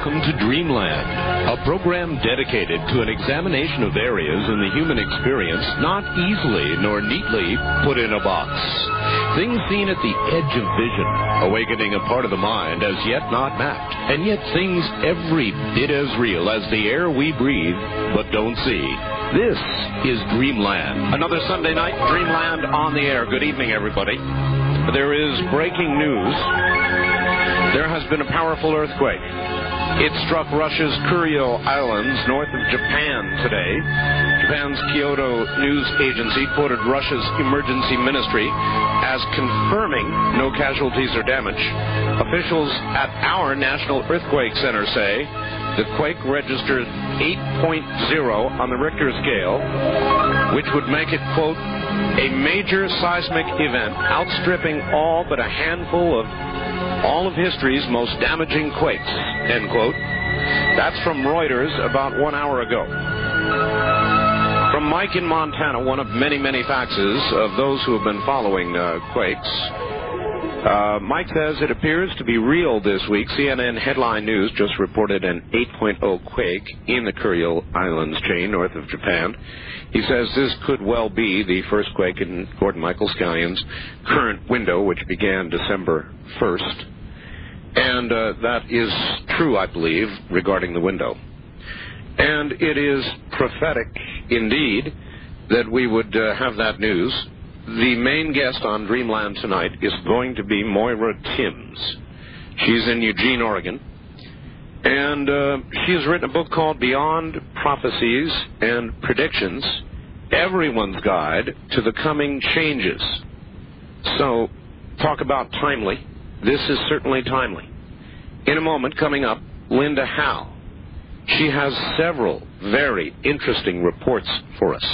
welcome to Dreamland, a program dedicated to an examination of areas in the human experience not easily nor neatly put in a box. Things seen at the edge of vision, awakening a part of the mind as yet not mapped, and yet things every bit as real as the air we breathe but don't see. This is Dreamland. Another Sunday night, Dreamland on the air. Good evening, everybody. There is breaking news. There has been a powerful earthquake. It struck Russia's Kuril Islands north of Japan today. Japan's Kyoto news agency quoted Russia's emergency ministry as confirming no casualties or damage. Officials at our National Earthquake Center say the quake registered 8.0 on the Richter scale, which would make it, quote, a major seismic event outstripping all but a handful of all of history's most damaging quakes, end quote. That's from Reuters about 1 hour ago. From Mike in Montana, one of many, many faxes of those who have been following quakes. Mike says it appears to be real this week. CNN Headline News just reported an 8.0 quake in the Kuril Islands chain north of Japan. He says this could well be the first quake in Gordon Michael Scallion's current window, which began December 1st. And that is true, I believe, regarding the window. And it is prophetic, indeed, that we would have that news. The main guest on Dreamland tonight is going to be Moura Timms. She's in Eugene, Oregon. And she has written a book called Beyond Prophecies and Predictions, Everyone's Guide to the Coming Changes. So, talk about timely. This is certainly timely. In a moment, coming up, Linda Howe. She has several very interesting reports for us.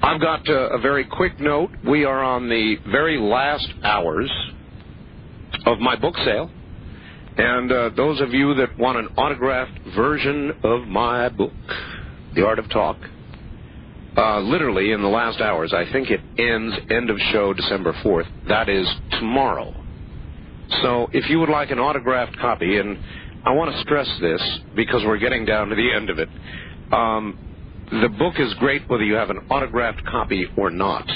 I've got a very quick note. We are on the very last hours of my book sale. And those of you that want an autographed version of my book, The Art of Talk, literally in the last hours, I think it ends end of show December 4th. That is tomorrow. So if you would like an autographed copy, and I want to stress this because we're getting down to the end of it, the book is great whether you have an autographed copy or not.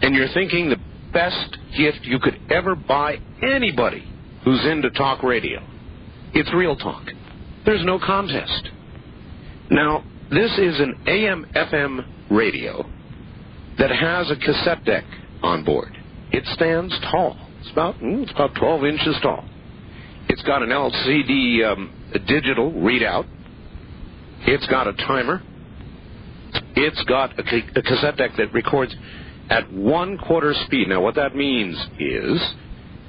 And you're thinking the best gift you could ever buy anybody who's into talk radio. It's real talk. There's no contest. Now, this is an AM/FM radio that has a cassette deck on board. It stands tall. It's about 12 inches tall. It's got an LCD digital readout. It's got a timer. It's got a cassette deck that records at 1/4 speed. Now, what that means is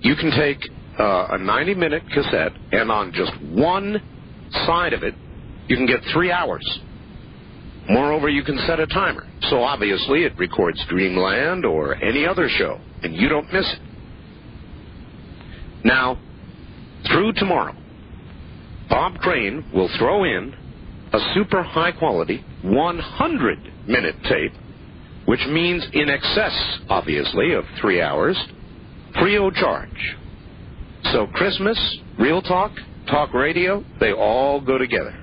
you can take a 90-minute cassette, and on just one side of it, you can get 3 hours. Moreover, you can set a timer. So, obviously, it records Dreamland or any other show, and you don't miss it. Now, through tomorrow, Bob Crane will throw in a super high-quality 100-minute tape, which means in excess, obviously, of 3 hours, free of charge. So Christmas, real talk, talk radio, they all go together.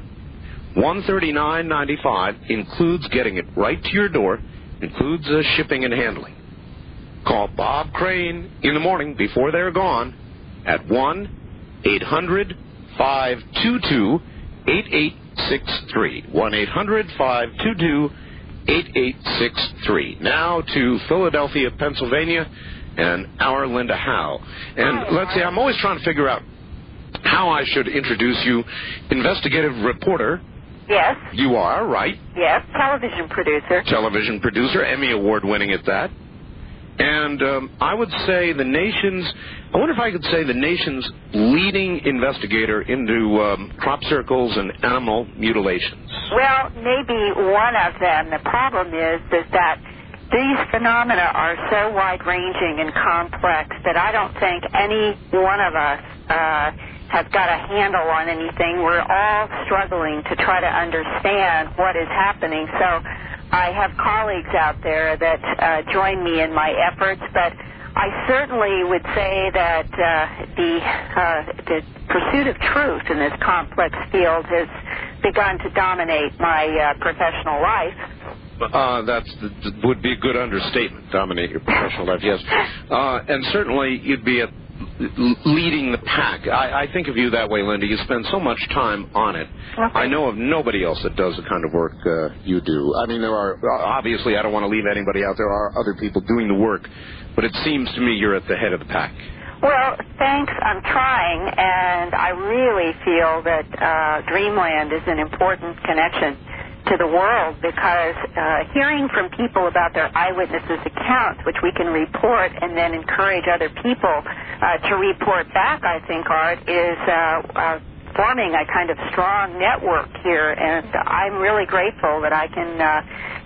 $139.95 includes getting it right to your door, includes shipping and handling. Call Bob Crane in the morning before they're gone at 1-800-522-8863. 1-800-522-8863. Now to Philadelphia, Pennsylvania, and our Linda Howe. And let's see, I'm always trying to figure out how I should introduce you. Investigative reporter. Yes. You are, right? Yes. Television producer. Television producer, Emmy Award winning at that. And I would say I wonder if I could say the nation's leading investigator into crop circles and animal mutilations. Well, maybe one of them. The problem is that these phenomena are so wide-ranging and complex that I don't think any one of us has got a handle on anything. We're all struggling to try to understand what is happening. So I have colleagues out there that join me in my efforts, but I certainly would say that the pursuit of truth in this complex field has begun to dominate my professional life. That would be a good understatement, dominate your professional life, yes. And certainly you'd be leading the pack. I think of you that way, Linda. You spend so much time on it. Okay. I know of nobody else that does the kind of work you do. I mean, there are, obviously, I don't want to leave anybody out. There are other people doing the work, but it seems to me you're at the head of the pack. Well, thanks. I'm trying, and I really feel that Dreamland is an important connection to the world, because hearing from people about their eyewitnesses' accounts, which we can report and then encourage other people to report back, I think, Art, is forming a kind of strong network here, and I'm really grateful that I can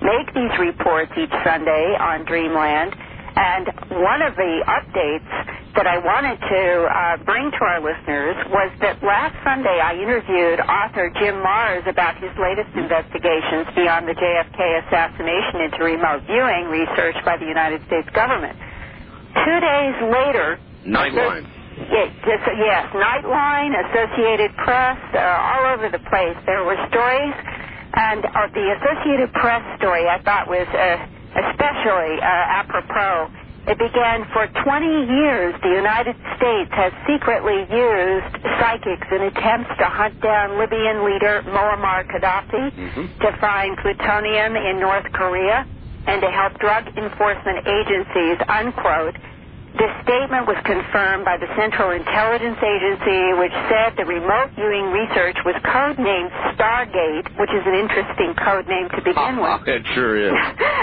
make these reports each Sunday on Dreamland. And one of the updates that I wanted to bring to our listeners was that last Sunday I interviewed author Jim Marrs about his latest investigations beyond the JFK assassination into remote viewing research by the United States government. 2 days later... Nightline. Yes, Nightline, Associated Press, all over the place. There were stories, and the Associated Press story I thought was... especially apropos. It began, for 20 years, the United States has secretly used psychics in attempts to hunt down Libyan leader Muammar Gaddafi, to find plutonium in North Korea, and to help drug enforcement agencies, unquote. This statement was confirmed by the Central Intelligence Agency, which said the remote viewing research was codenamed Stargate, which is an interesting code name to begin with. It sure is.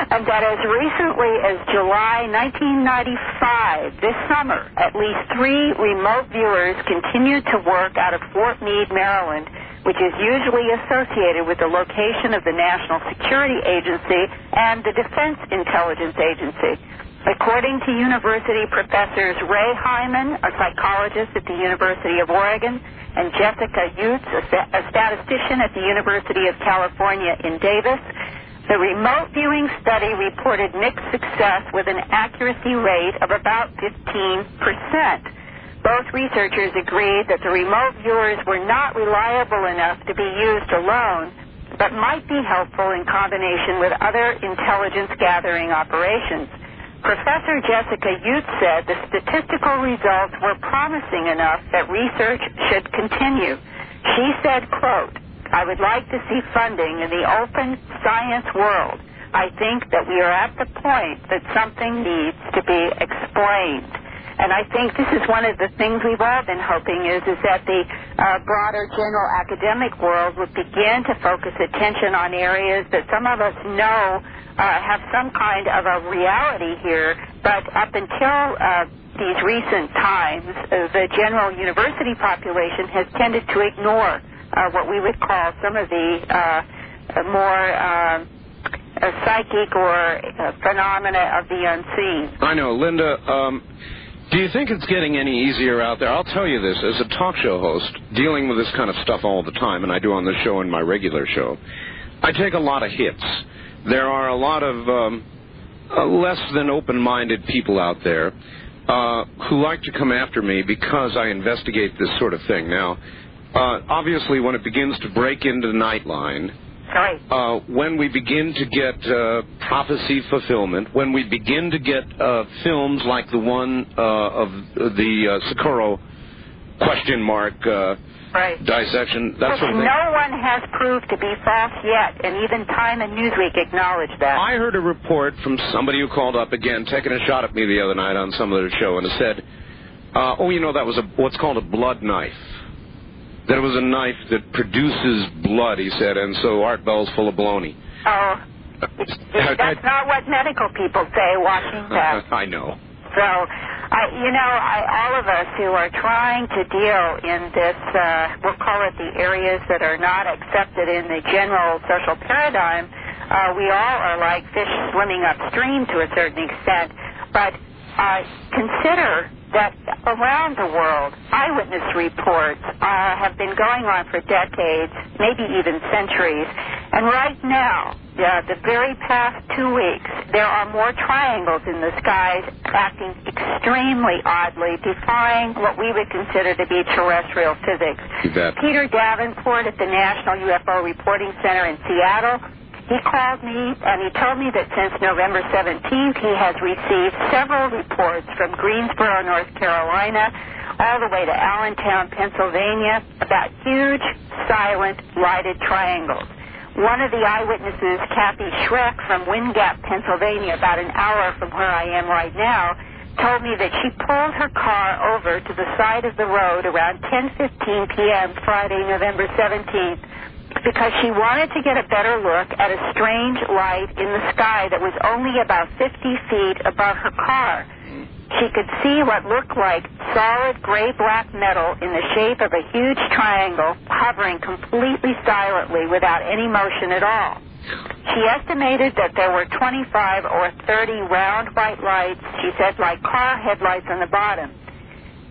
And that as recently as July 1995, this summer, at least 3 remote viewers continued to work out of Fort Meade, Maryland, which is usually associated with the location of the National Security Agency and the Defense Intelligence Agency. According to university professors Ray Hyman, a psychologist at the University of Oregon, and Jessica Utz, a statistician at the University of California in Davis, the remote viewing study reported mixed success with an accuracy rate of about 15%. Both researchers agreed that the remote viewers were not reliable enough to be used alone, but might be helpful in combination with other intelligence gathering operations. Professor Jessica Utz said the statistical results were promising enough that research should continue. She said, quote, "I would like to see funding in the open science world. I think that we are at the point that something needs to be explained." And I think this is one of the things we've all been hoping is that the broader general academic world would begin to focus attention on areas that some of us know have some kind of a reality here, but up until these recent times, the general university population has tended to ignore what we would call some of the more psychic or phenomena of the unseen. I know, Linda. Do you think it's getting any easier out there? I'll tell you this, as a talk show host, dealing with this kind of stuff all the time, and I do on this show and my regular show, I take a lot of hits. There are a lot of less than open-minded people out there who like to come after me because I investigate this sort of thing. Now, obviously, when it begins to break into the Nightline, when we begin to get prophecy fulfillment, when we begin to get films like the one of the Socorro question mark dissection, that sort of thing. No one has proved to be false yet, and even Time and Newsweek acknowledge that. I heard a report from somebody who called up again, taking a shot at me the other night on some other show, and it said, that was what's called a blood knife. That it was a knife that produces blood, he said, and so Art Bell's full of baloney. Oh, that's not what medical people say, Washington. I know. So, all of us who are trying to deal in this, we'll call it the areas that are not accepted in the general social paradigm, we all are like fish swimming upstream to a certain extent. But consider that around the world, eyewitness reports have been going on for decades, maybe even centuries. And right now, the very past 2 weeks, there are more triangles in the skies acting extremely oddly, defying what we would consider to be terrestrial physics. Peter Davenport at the National UFO Reporting Center in Seattle, he called me and he told me that since November 17th, he has received several reports from Greensboro, North Carolina, all the way to Allentown, Pennsylvania, about huge, silent, lighted triangles. One of the eyewitnesses, Kathy Schreck from Wind Gap, Pennsylvania, about an hour from where I am right now, told me that she pulled her car over to the side of the road around 10:15 p.m. Friday, November 17th, because she wanted to get a better look at a strange light in the sky that was only about 50 feet above her car. She could see what looked like solid gray-black metal in the shape of a huge triangle hovering completely silently without any motion at all. She estimated that there were 25 or 30 round white lights, she said, like car headlights on the bottom.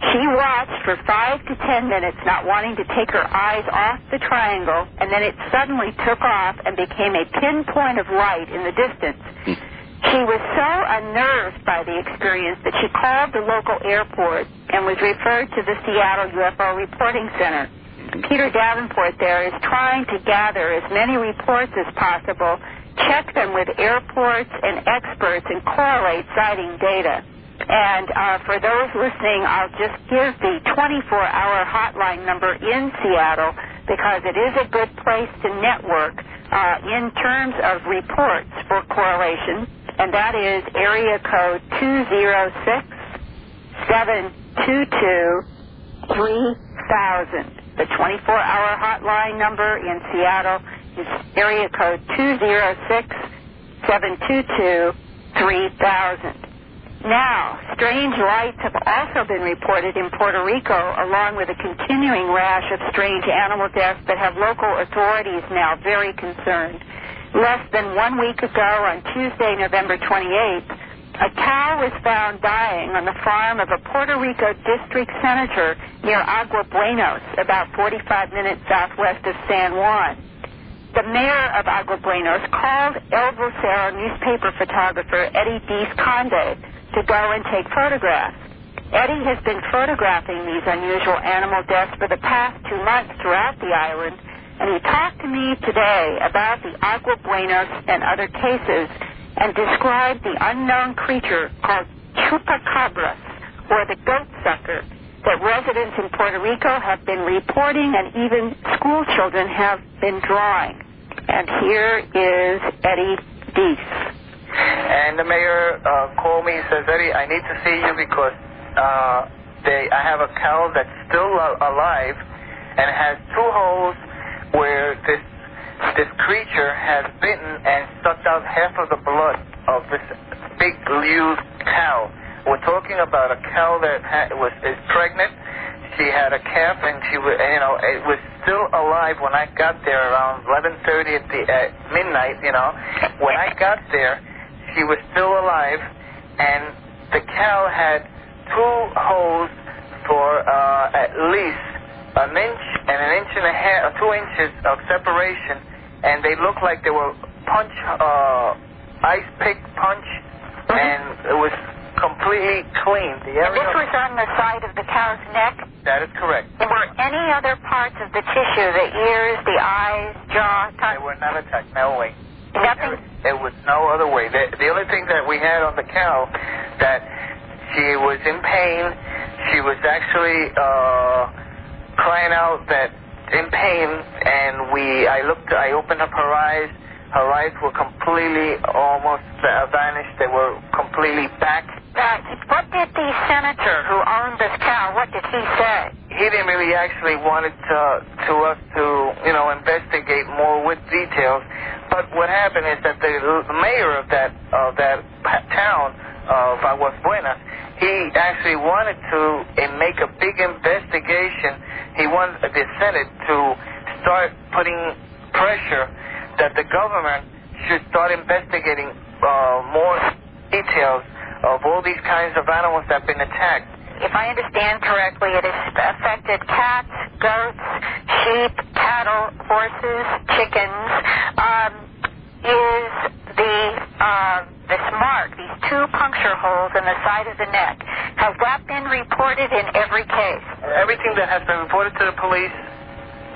She watched for 5 to 10 minutes, not wanting to take her eyes off the triangle, and then it suddenly took off and became a pinpoint of light in the distance. She was so unnerved by the experience that she called the local airport and was referred to the Seattle UFO Reporting Center. Peter Davenport there is trying to gather as many reports as possible, check them with airports and experts, and correlate sighting data. And for those listening, I'll just give the 24-hour hotline number in Seattle because it is a good place to network in terms of reports for correlation. And that is area code 206-722-3000. The 24-hour hotline number in Seattle is area code 206-722-3000. Now, strange lights have also been reported in Puerto Rico, along with a continuing rash of strange animal deaths that have local authorities now very concerned. Less than 1 week ago, on Tuesday, November 28th, a cow was found dying on the farm of a Puerto Rico district senator near Agua Buenos, about 45 minutes southwest of San Juan. The mayor of Agua Buenos called El Vocero newspaper photographer Eddie Diaz Conde to go and take photographs. Eddie has been photographing these unusual animal deaths for the past 2 months throughout the island, and he talked to me today about the Agua Buenos and other cases and described the unknown creature called chupacabras, or the goat sucker, that residents in Puerto Rico have been reporting and even school children have been drawing. And here is Eddie Diaz. And the mayor called me and says, Eddie, I need to see you because I have a cow that's still alive and has 2 holes where this creature has bitten and sucked out half of the blood of this big used cow. We're talking about a cow that is pregnant. She had a calf, and it was still alive when I got there around 11:30 at midnight. When I got there, she was still alive, and the cow had 2 holes for at least an inch and an inch and a half, 2 inches of separation, and they looked like they were ice pick punch, and it was completely clean. And this was on the side of the cow's neck? That is correct. And were any other parts of the tissue, the ears, the eyes, jaw, tongue? They were not attacked, no way. Nothing? There was no other way. The only thing that we had on the cow, that she was in pain. She was actually crying out that in pain, and I opened up her eyes. Her eyes were completely almost vanished. They were completely back. What did the senator who owned this cow, what did he say? He didn't really actually want us to investigate more with details. But what happened is that the mayor of that town of Aguas Buenas, he actually wanted to make a big investigation. He wanted the Senate to start putting pressure that the government should start investigating more details of all these kinds of animals that have been attacked. If I understand correctly, it has affected cats, goats, sheep, cattle, horses, chickens. Is side of the neck. Has that been reported in every case? Everything that has been reported to the police,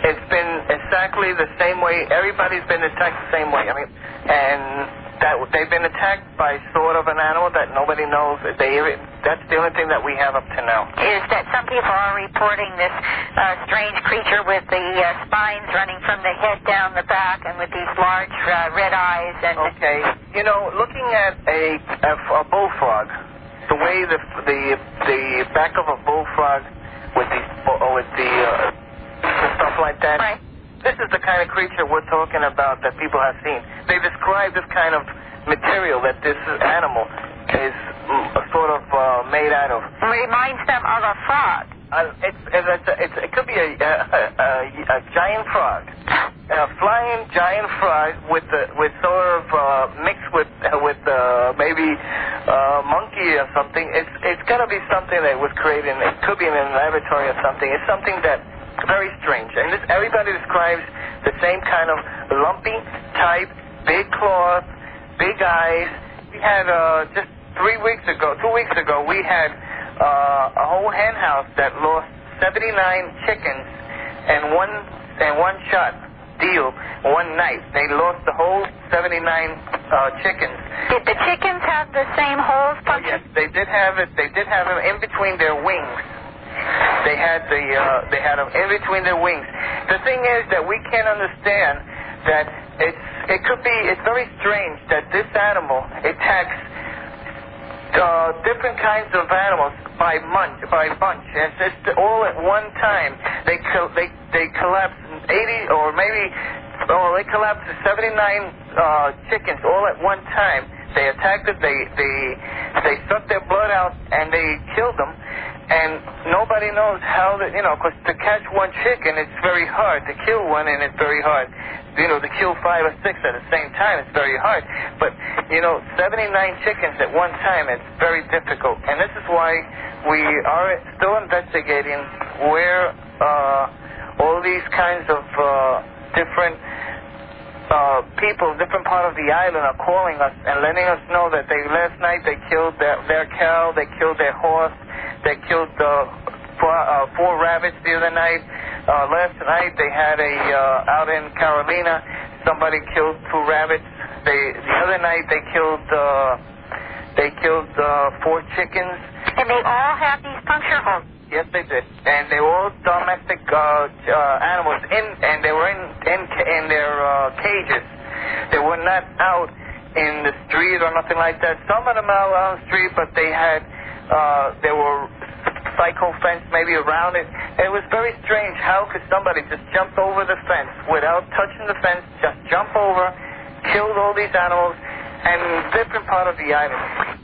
it's been exactly the same way. Everybody's been attacked the same way. I mean, and that they've been attacked by sort of an animal that nobody knows. That's the only thing that we have up to now. Is that some people are reporting this strange creature with the spines running from the head down the back and with these large red eyes. And okay. You know, looking at a bullfrog, the way the back of a bullfrog with the stuff like that. Right. This is the kind of creature we're talking about that people have seen. They describe this kind of material that this animal is sort of made out of. Reminds them of a frog. It could be a giant frog, a flying giant frog with sort of mixed with maybe monkey or something. It's got to be something that was created. It could be in a laboratory or something. It's something that. Very strange. And everybody describes the same kind of lumpy type, big claws, big eyes. We had just 2 weeks ago, we had a whole hen house that lost 79 chickens in one shot deal one night. They lost the whole 79 chickens. Did the chickens have the same holes punctured? Yes, they did have it. They did have them in between their wings. They had them in between their wings. The thing is that we can't understand that it's very strange that this animal attacks different kinds of animals by bunch. It's just all at one time. They collapse 80 or maybe they collapse 79 chickens all at one time. They attacked it. They sucked their blood out and they killed them. And nobody knows how because to catch one chicken, it's very hard. To kill one, and it's very hard. To kill 5 or 6 at the same time, it's very hard. But, 79 chickens at one time, it's very difficult. And this is why we are still investigating where all these kinds of different people, different part of the island are calling us and letting us know that last night they killed their cow, they killed their horse, they killed 4 rabbits the other night. Last night they had out in Carolina, somebody killed 2 rabbits. The other night they killed 4 chickens. And they all have these puncture holes. Yes, they did, and they were all domestic animals, and they were in their cages. They were not out in the street or nothing like that. Some of them out on the street, but they were cycle fence maybe around it. It was very strange. How could somebody just jump over the fence without touching the fence? Just jump over, killed all these animals, and different part of the island.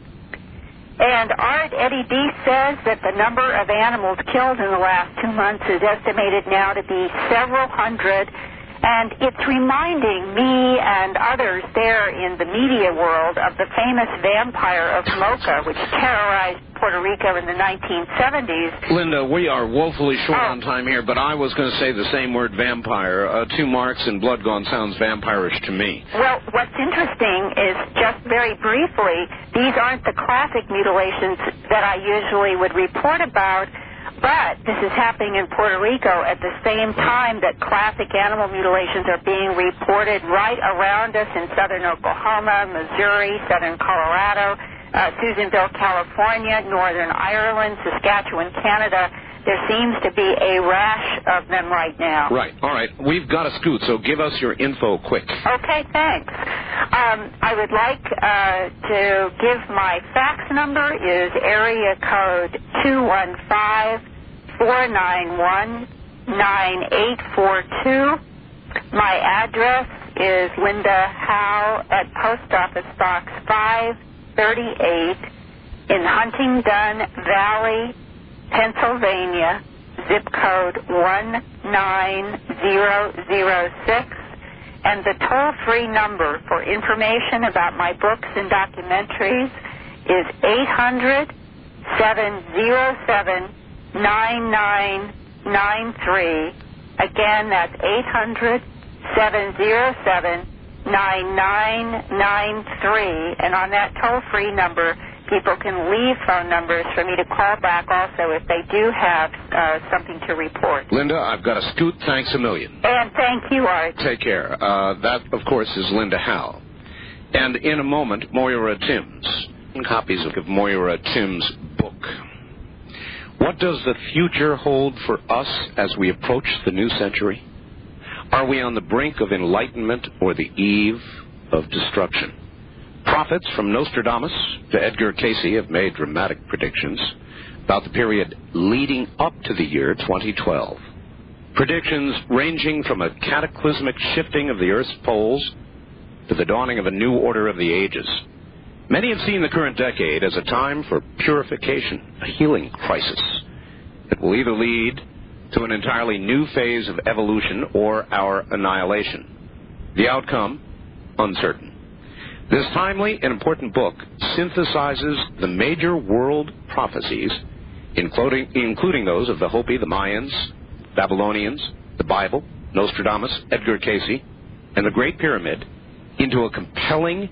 And Art Eddie D says that the number of animals killed in the last 2 months is estimated now to be several hundred. And it's reminding me and others there in the media world of the famous vampire of Mocha, which terrorized Puerto Rico in the 1970s. Linda, we are woefully short on time here, but I was going to say the same word, vampire. 2 marks and blood gone sounds vampirish to me. Well, what's interesting is, just very briefly, these aren't the classic mutilations that I usually would report about, but this is happening in Puerto Rico at the same time that classic animal mutilations are being reported right around us in southern Oklahoma, Missouri, southern Colorado, Susanville, California, Northern Ireland, Saskatchewan, Canada. There seems to be a rash of them right now. Right. All right. We've got to scoot, so give us your info quick. Okay, thanks. I would like to give my fax number is area code 215-491-9842. My address is Linda Howe at Post Office Box 538 in Huntingdon Valley, Pennsylvania, zip code 19006, and the toll-free number for information about my books and documentaries is 800-707-9993. Again, that's 800-707-9993, and on that toll-free number, people can leave phone numbers for me to call back also if they do have something to report. Linda, I've got to scoot. Thanks a million. And thank you, Art. Take care. That, of course, is Linda Howe. And in a moment, Moira Timms. Copies of Moira Timms' book. What does the future hold for us as we approach the new century? Are we on the brink of enlightenment or the eve of destruction? Prophets from Nostradamus to Edgar Cayce have made dramatic predictions about the period leading up to the year 2012. Predictions ranging from a cataclysmic shifting of the Earth's poles to the dawning of a new order of the ages. Many have seen the current decade as a time for purification, a healing crisis that will either lead to an entirely new phase of evolution or our annihilation. The outcome, uncertain. This timely and important book synthesizes the major world prophecies, including those of the Hopi, the Mayans, Babylonians, the Bible, Nostradamus, Edgar Cayce, and the Great Pyramid, into a compelling,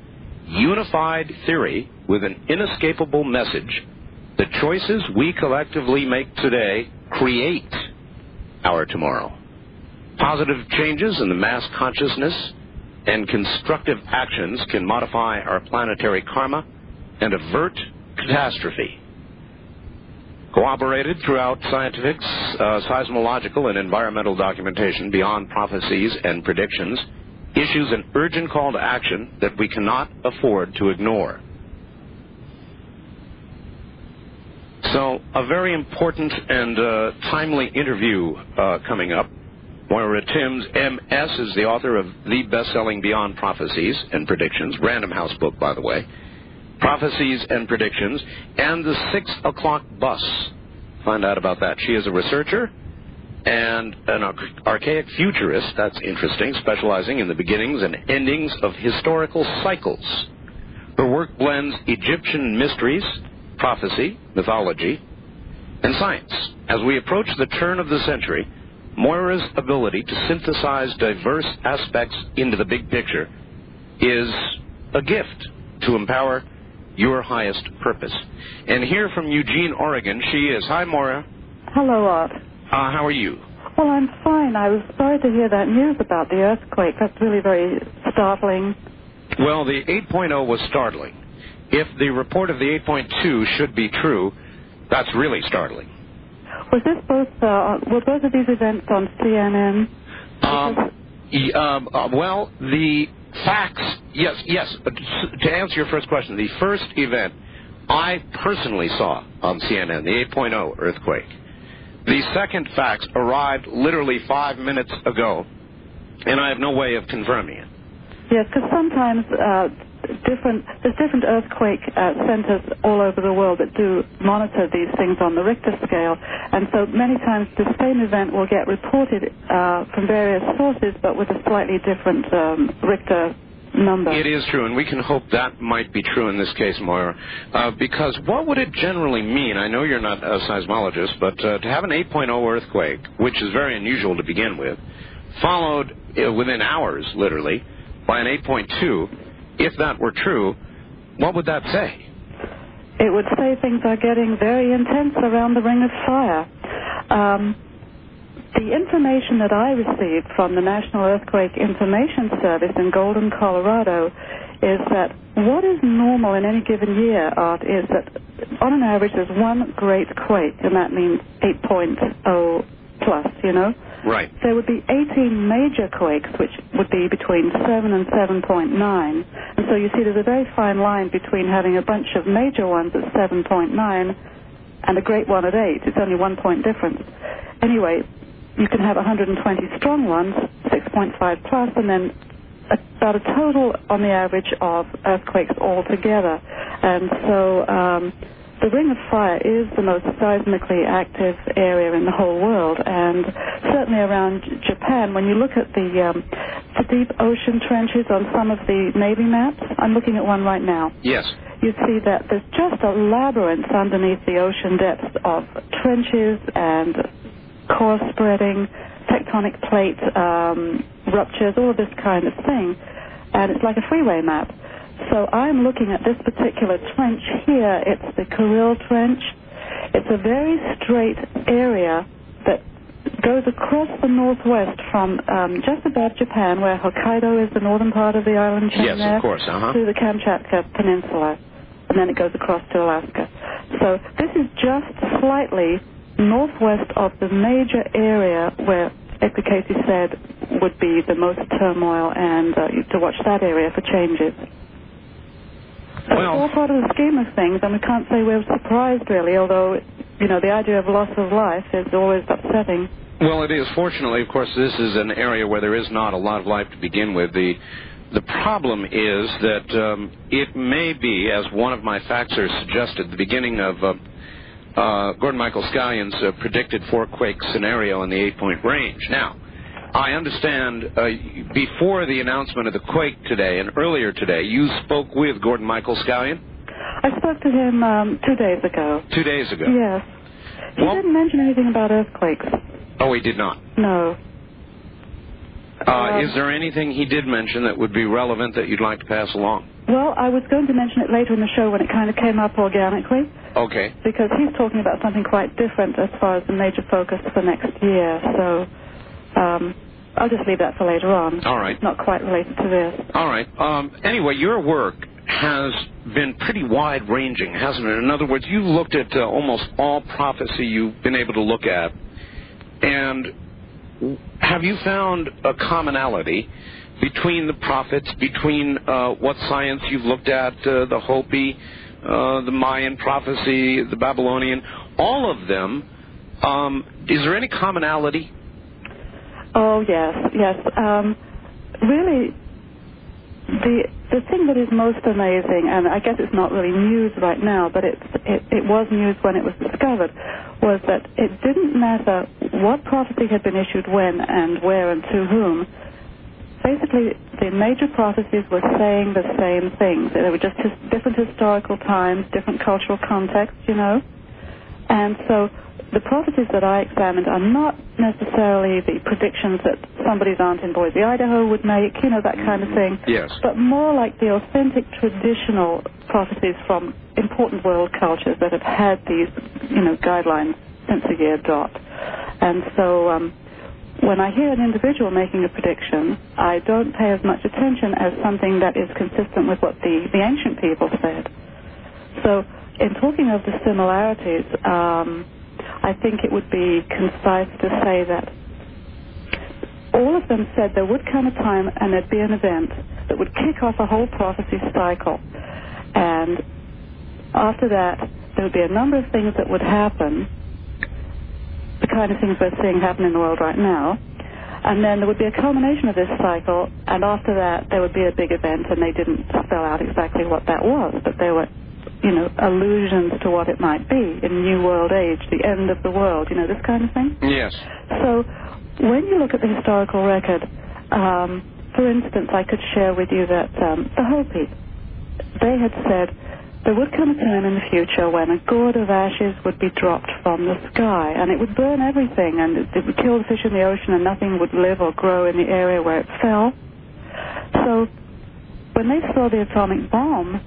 unified theory with an inescapable message. The choices we collectively make today create our tomorrow. Positive changes in the mass consciousness and constructive actions can modify our planetary karma and avert catastrophe. Corroborated throughout scientific, seismological, and environmental documentation beyond prophecies and predictions, issues an urgent call to action that we cannot afford to ignore. So, a very important and timely interview coming up. Moira Timms, M.S., is the author of the best-selling Beyond Prophecies and Predictions, Random House book, by the way, Prophecies and Predictions, and the 6 o'clock bus. Find out about that. She is a researcher and an archaic futurist, that's interesting, specializing in the beginnings and endings of historical cycles. Her work blends Egyptian mysteries, prophecy, mythology, and science. As we approach the turn of the century, Moira's ability to synthesize diverse aspects into the big picture is a gift to empower your highest purpose. And here from Eugene, Oregon, she is. Hi, Moira. Hello, Art. How are you? Well, I'm fine. I was sorry to hear that news about the earthquake. That's really very startling. Well, the 8.0 was startling. If the report of the 8.2 should be true, that's really startling. Was this were both of these events on CNN? Well, the facts, yes. To answer your first question, the first event I personally saw on CNN, the 8.0 earthquake. The second facts arrived literally 5 minutes ago, and I have no way of confirming it. Yes, because sometimes there's different earthquake centers all over the world that do monitor these things on the Richter scale, and so many times the same event will get reported from various sources, but with a slightly different Richter number. It is true, and we can hope that might be true in this case, Moira, because what would it generally mean? I know you're not a seismologist, but to have an 8.0 earthquake, which is very unusual to begin with, followed within hours, literally, by an 8.2, if that were true, what would that say? It would say things are getting very intense around the Ring of Fire. The information that I received from the National Earthquake Information Service in Golden, Colorado, is that what is normal in any given year, Art, is that on an average there's one great quake, and that means 8.0 plus, you know? Right. There would be 18 major quakes, which would be between 7 and 7.9. And so you see there's a very fine line between having a bunch of major ones at 7.9 and a great one at 8. It's only 1 point difference. Anyway, you can have 120 strong ones, 6.5 plus, and then about a total on the average of earthquakes altogether. And so the Ring of Fire is the most seismically active area in the whole world, and certainly around Japan. When you look at the deep ocean trenches on some of the Navy maps, I'm looking at one right now. Yes. You see that there's just a labyrinth underneath the ocean depths of trenches and core spreading, tectonic plate ruptures, all of this kind of thing. And it's like a freeway map. So So I'm looking at this particular trench here. It's the Kurill Trench. It's a very straight area that goes across the northwest from just above Japan, where Hokkaido is the northern part of the island chain yes, there, of course, to the Kamchatka Peninsula, and then it goes across to Alaska. So this is just slightly northwest of the major area where Edgar Casey said would be the most turmoil, and to watch that area for changes. So it's all part of the scheme of things, and we can't say we're surprised, really, although, you know, the idea of loss of life is always upsetting. Well, it is. Fortunately, of course, this is an area where there is not a lot of life to begin with. The problem is that it may be, as one of my faxers suggested, the beginning of Gordon Michael Scallion's predicted 4-quake scenario in the 8-point range. Now, I understand before the announcement of the quake today and earlier today, you spoke with Gordon Michael Scallion? I spoke to him 2 days ago. 2 days ago? Yes. He didn't mention anything about earthquakes. Oh, he did not? No. Is there anything he did mention that would be relevant that you'd like to pass along? Well, I was going to mention it later in the show when it kind of came up organically. Okay. Because he's talking about something quite different as far as the major focus for next year. So I'll just leave that for later on. All right. It's not quite related to this. All right. Anyway, your work has been pretty wide-ranging, hasn't it? In other words, you've looked at almost all prophecy you've been able to look at. And have you found a commonality between the prophets, between what science you've looked at, the Hopi, the Mayan prophecy, the Babylonian, all of them? Is there any commonality? Oh, yes. Really, the thing that is most amazing, and I guess it's not really news right now, but it was news when it was discovered, was that it didn't matter what prophecy had been issued when and where and to whom. Basically, the major prophecies were saying the same things. They were just different historical times, different cultural contexts, you know. And so the prophecies that I examined are not necessarily the predictions that somebody's aunt in Boise, Idaho would make, you know, that kind of thing. Yes. But more like the authentic traditional prophecies from important world cultures that have had these, you know, guidelines since the year dot. And so when I hear an individual making a prediction, I don't pay as much attention as something that is consistent with what the ancient people said. So in talking of the similarities, I think it would be concise to say that all of them said there would come a time and there'd be an event that would kick off a whole prophecy cycle. And after that, there would be a number of things that would happen, the kind of things we're seeing happen in the world right now. And then there would be a culmination of this cycle, and after that, there would be a big event, and they didn't spell out exactly what that was, but there were, you know, allusions to what it might be in New World Age, the end of the world, you know, this kind of thing. Yes. So when you look at the historical record, for instance, I could share with you that the Hopi, they had said there would come a time in the future when a gourd of ashes would be dropped from the sky, and it would burn everything, and it would kill the fish in the ocean, and nothing would live or grow in the area where it fell. So when they saw the atomic bomb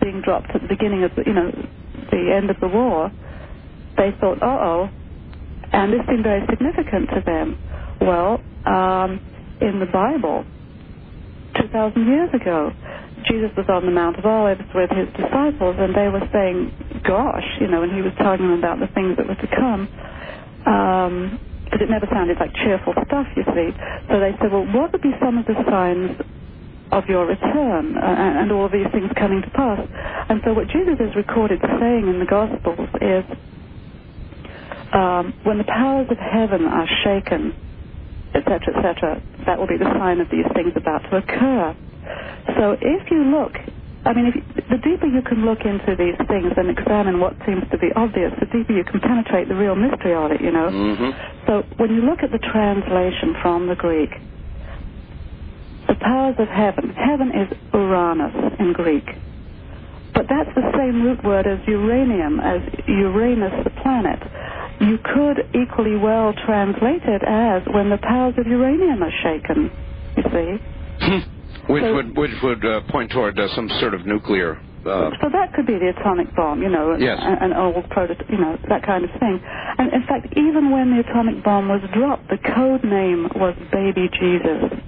being dropped at the beginning of the end of the war, they thought, uh-oh, and this seemed very significant to them. Well, in the Bible, 2,000 years ago, Jesus was on the Mount of Olives with his disciples, and they were saying, gosh, you know, and he was telling them about the things that were to come, but it never sounded like cheerful stuff, you see. So they said, well, what would be some of the signs of your return and all of these things coming to pass? And so what Jesus is recorded saying in the Gospels is, when the powers of heaven are shaken, etc., that will be the sign of these things about to occur. So if you look, I mean, the deeper you can look into these things and examine what seems to be obvious, the deeper you can penetrate the real mystery of it, you know. Mm-hmm. So when you look at the translation from the Greek, the powers of heaven, heaven is Uranus in Greek. But that's the same root word as uranium, as Uranus, the planet. You could equally well translate it as when the powers of uranium are shaken, you see. Which would point toward some sort of nuclear... So that could be the atomic bomb, yes. an old prototype, that kind of thing. And in fact, even when the atomic bomb was dropped, the code name was Baby Jesus,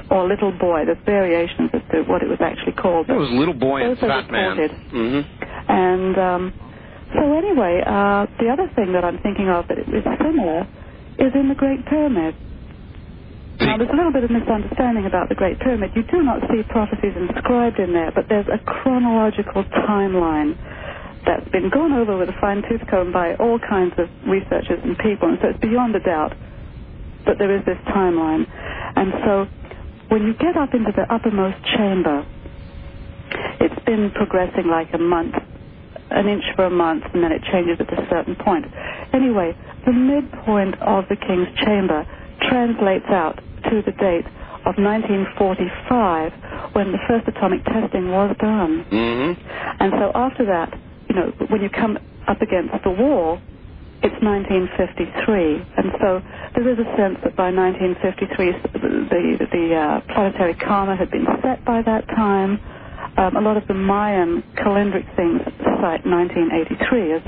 or Little Boy. There's variations as to what it was actually called. It was Little Boy and Fat Man. Mm-hmm. And so anyway, the other thing that I'm thinking of that is similar is in the Great Pyramid. Now, there's a little bit of misunderstanding about the Great Pyramid. You do not see prophecies inscribed in there, but there's a chronological timeline that's been gone over with a fine-tooth comb by all kinds of researchers and people, and so it's beyond a doubt that there is this timeline. And so when you get up into the uppermost chamber, it's been progressing like a month, an inch for a month, and then it changes at a certain point. Anyway, the midpoint of the king's chamber translates out to the date of 1945, when the first atomic testing was done. Mm-hmm. And so after that, when you come up against the wall, it's 1953. And so there is a sense that by 1953, the planetary karma had been set by that time. A lot of the Mayan calendric things cite 1983 as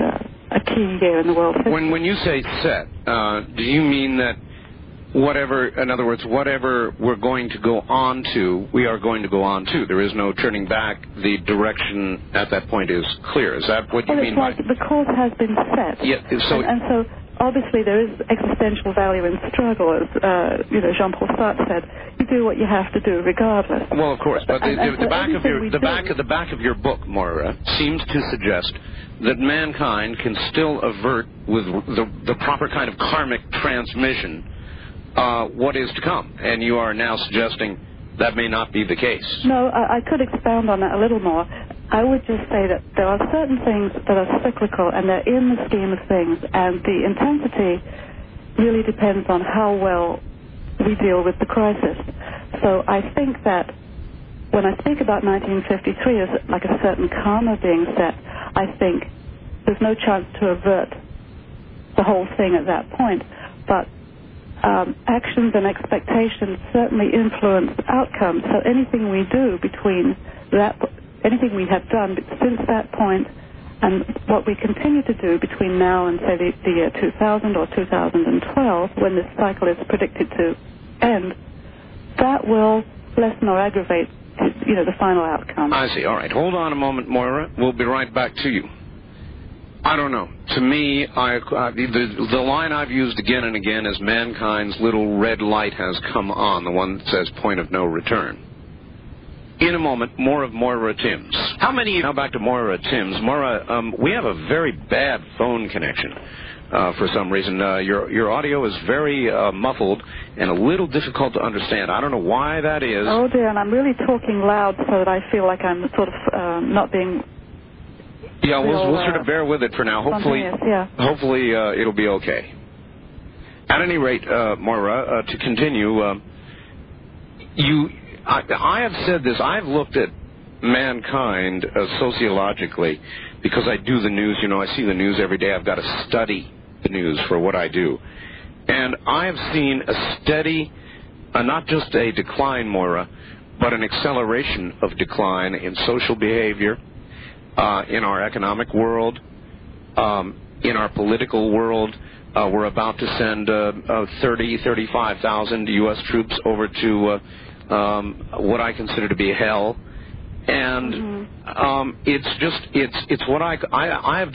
a key year in the world history. When you say set, do you mean that in other words, whatever we're going to go on to, we are going to go on to? There is no turning back. The direction at that point is clear. Is that what you mean by... Well, it's like the course has been set. Yeah, and so obviously there is existential value in struggle, as Jean-Paul Sartre said. You do what you have to do, regardless. Well, of course, but the back of your book, Moura, seems to suggest that mankind can still avert with the proper kind of karmic transmission what is to come, and you are now suggesting that may not be the case. No, I could expound on that a little more. I would just say that there are certain things that are cyclical, and they're in the scheme of things, and the intensity really depends on how well we deal with the crisis. So I think that when I speak about 1953 as like a certain karma being set, I think there's no chance to avert the whole thing at that point, but actions and expectations certainly influence outcomes. So anything we do anything we have done since that point, and what we continue to do between now and, say, the year 2000 or 2012, when this cycle is predicted to end, that will lessen or aggravate, the final outcome. I see. All right. Hold on a moment, Moira. We'll be right back to you. I don't know. To me, the line I've used again and again is mankind's little red light has come on, the one that says point of no return. In a moment, more of Moira Timms. Now back to Moira Timms. Moira, we have a very bad phone connection for some reason. Your audio is very muffled and a little difficult to understand. I don't know why that is. Oh, dear, and I'm really talking loud so that I feel like I'm sort of not being... Yeah, we'll sort of bear with it for now. Hopefully it'll be okay. At any rate, Moira, to continue, I have said this. I've looked at mankind sociologically because I do the news. I see the news every day. I've got to study the news for what I do. And I have seen a steady, not just a decline, Moira, but an acceleration of decline in social behavior, in our economic world, in our political world. We're about to send 35,000 U.S. troops over to what I consider to be hell. And it's what I have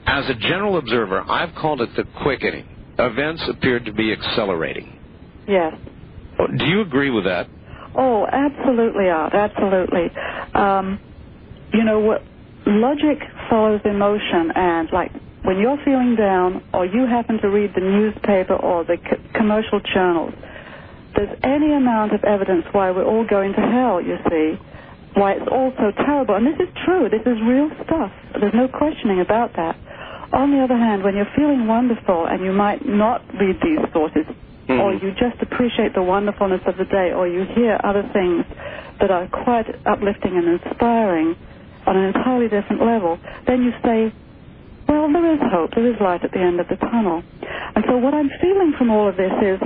as a general observer, I've called it the quickening. Events appear to be accelerating. Yes. Do you agree with that? Oh, absolutely, Art, absolutely. What logic follows emotion, and like when you're feeling down or you happen to read the newspaper or the commercial journals, there's any amount of evidence why we're all going to hell, you see, why it's all so terrible. And this is true. This is real stuff. There's no questioning about that. On the other hand, when you're feeling wonderful and you might not read these sources, or you just appreciate the wonderfulness of the day, or you hear other things that are quite uplifting and inspiring on an entirely different level, then you say, well, there is hope, there is light at the end of the tunnel. And so what I'm feeling from all of this is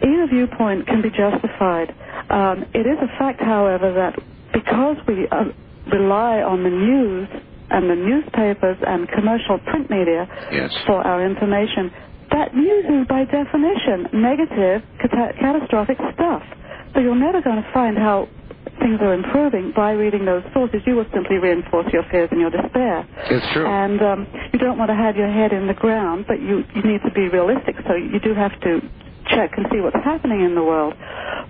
either viewpoint can be justified. It is a fact, however, that because we rely on the news and the newspapers and commercial print media for our information, that news is by definition negative, catastrophic stuff. So you're never going to find how things are improving by reading those sources. You will simply reinforce your fears and your despair. It's true. And you don't want to have your head in the ground, but you need to be realistic, so you do have to check and see what's happening in the world.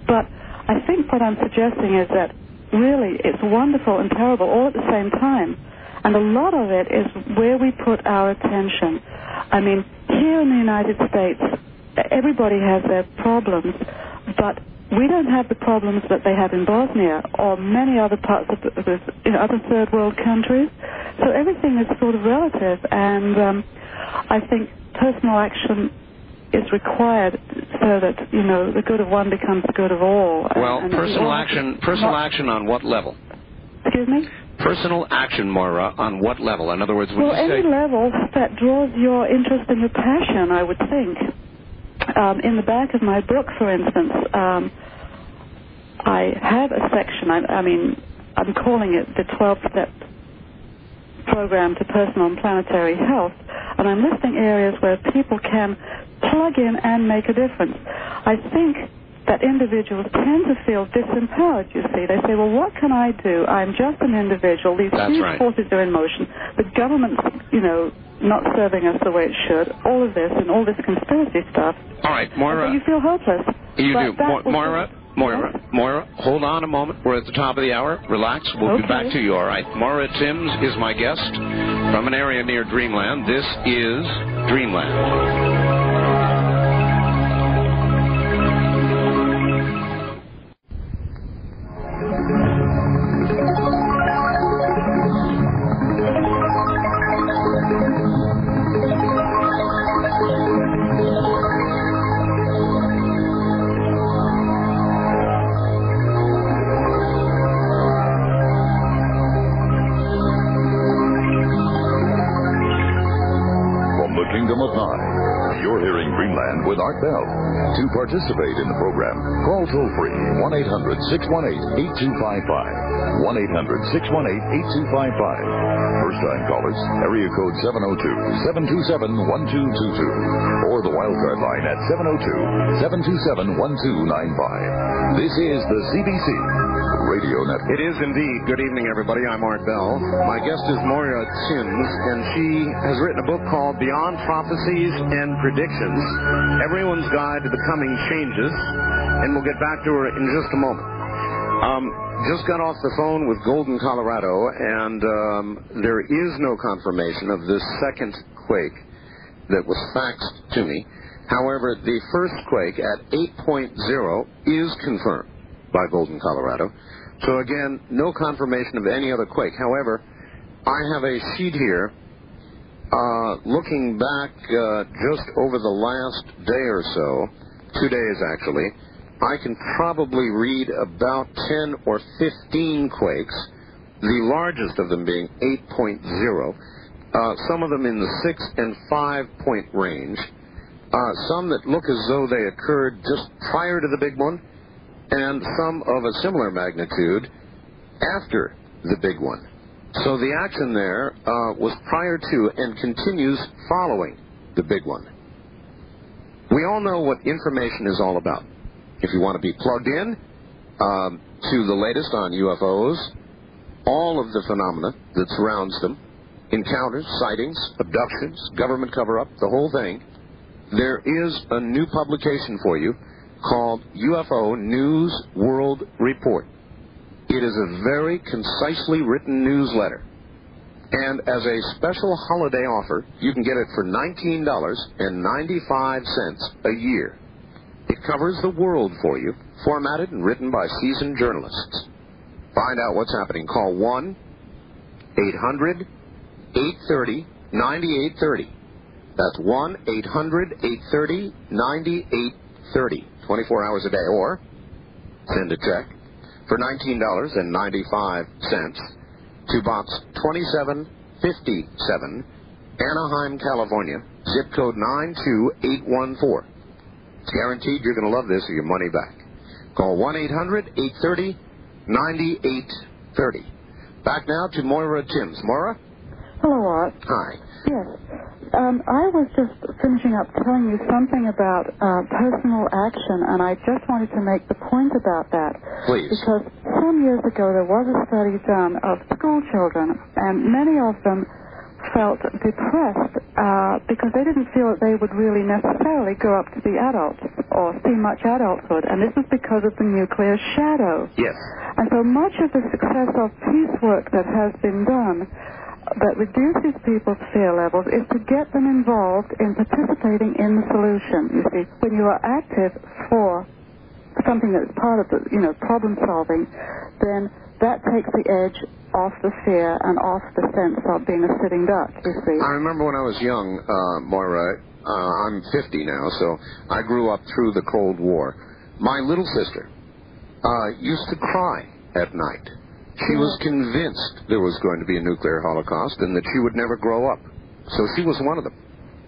But I think what I'm suggesting is that really it's wonderful and terrible all at the same time. And a lot of it is where we put our attention. I mean, here in the United States, everybody has their problems, but we don't have the problems that they have in Bosnia or many other parts of other third world countries. So everything is sort of relative, and I think personal action is required so that, the good of one becomes the good of all. Well, personal action on what level? Excuse me? Personal action, Moura, on what level? In other words, would you say... any level that draws your interest and your passion, I would think. In the back of my book, for instance, I have a section, I'm calling it the 12-step program to personal and planetary health, and I'm listing areas where people can plug in and make a difference. I think that individuals tend to feel disempowered, you see. They say, well, what can I do? I'm just an individual. These huge forces are in motion. The government's, not serving us the way it should. All of this and all this conspiracy stuff. All right, Moura. So you feel hopeless. You do. Moura, hold on a moment. We're at the top of the hour. Relax. We'll be back to you, all right? Moura Timms is my guest from an area near Dreamland. This is Dreamland. To participate in the program, call toll-free 1-800-618-8255. 1-800-618-8255. First-time callers, area code 702-727-1222. Or the wildcard line at 702-727-1295. This is the CBC Radio Network. It is indeed. Good evening, everybody. I'm Art Bell. My guest is Moura Timms, and she has written a book called Beyond Prophecies and Predictions, Everyone's Guide to the Coming Changes, and we'll get back to her in just a moment. Just got off the phone with Golden, Colorado, and there is no confirmation of this second quake that was faxed to me. However, the first quake at 8.0 is confirmed by Golden, Colorado. So again, no confirmation of any other quake. However, I have a sheet here looking back just over the last day or so, 2 days actually. I can probably read about 10 or 15 quakes, the largest of them being 8.0, some of them in the 6 and 5 point range, some that look as though they occurred just prior to the big one, and some of a similar magnitude after the big one. So the action there was prior to and continues following the big one. We all know what information is all about. If you want to be plugged in to the latest on UFOs, all of the phenomena that surrounds them, encounters, sightings, abductions, government cover-up, the whole thing, there is a new publication for you called UFO News World Report. It is a very concisely written newsletter. And as a special holiday offer, you can get it for $19.95 a year. It covers the world for you, formatted and written by seasoned journalists. Find out what's happening. Call 1-800-830-9830. That's 1-800-830-9830. 24 hours a day. Or send a check for $19.95 to Box 2757, Anaheim, California, zip code 92814. It's guaranteed you're going to love this or your money back. Call 1-800-830-9830. Back now to Moira Timms. Moira? Hello, Art. Hi. Yes. I was just finishing up telling you something about personal action, and I just wanted to make the point about that. Please. Because some years ago there was a study done of school children, and many of them felt depressed because they didn't feel that they would really necessarily grow up to be adults or see much adulthood, and this was because of the nuclear shadow. Yes. And so much of the success of peace work that has been done that reduces people's fear levels is to get them involved in participating in the solution. You see, when you are active for something that's part of the, problem solving, then that takes the edge off the fear and off the sense of being a sitting duck, you see. I remember when I was young, Moira, I'm 50 now, so I grew up through the Cold War. My little sister used to cry at night. She was convinced there was going to be a nuclear holocaust and that she would never grow up. So she was one of them.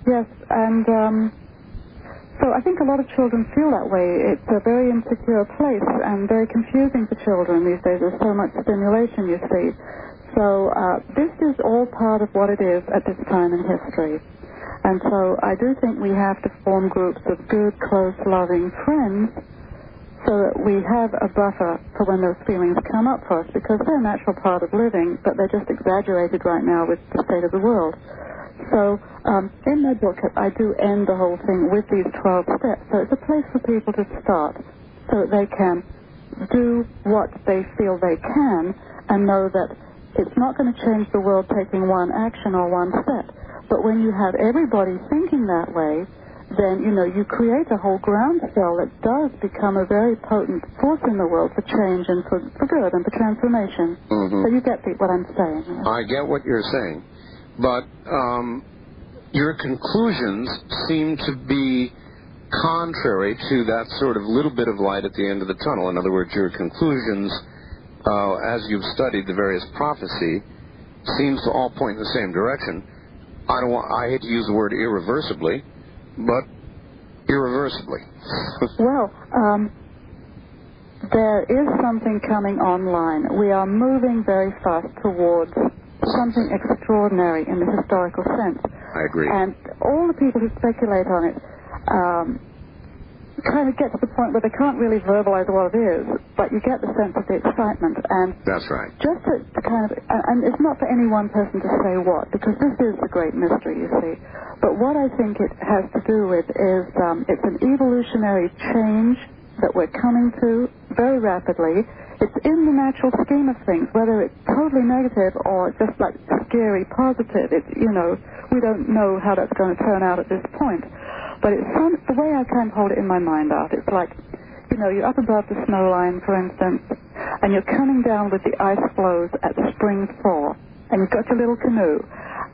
Yes, and so I think a lot of children feel that way. It's a very insecure place and very confusing for children these days. There's so much stimulation, you see. So this is all part of what it is at this time in history. And so I do think we have to form groups of good, close, loving friends so that we have a buffer for when those feelings come up for us, because they're a natural part of living, but they're just exaggerated right now with the state of the world. So in my book, I do end the whole thing with these 12 steps. So it's a place for people to start so that they can do what they feel they can and know that it's not going to change the world taking one action or one step. But when you have everybody thinking that way, then, you create a whole groundswell that does become a very potent force in the world for change and for good and for transformation. Mm-hmm. So you get what I'm saying. Yes? I get what you're saying. But your conclusions seem to be contrary to that sort of little bit of light at the end of the tunnel. In other words, your conclusions, as you've studied the various prophecy, seems to all point in the same direction. I hate to use the word irreversibly, but irreversibly. Well, there is something coming online. We are moving very fast towards something extraordinary in the historical sense. I agree. And all the people who speculate on it kind of get to the point where they can't really verbalize what it is, but you get the sense of the excitement. And that's right. Just to kind of, and it's not for any one person to say what, because this is the great mystery, you see. But what I think it has to do with is it's an evolutionary change that we're coming to very rapidly. It's in the natural scheme of things, whether it's totally negative or just like scary positive. It's, we don't know how that's going to turn out at this point. But it's the way I kind of hold it in my mind, Art, it's like, you're up above the snow line, for instance, and you're coming down with the ice flows at spring thaw, and you've got your little canoe,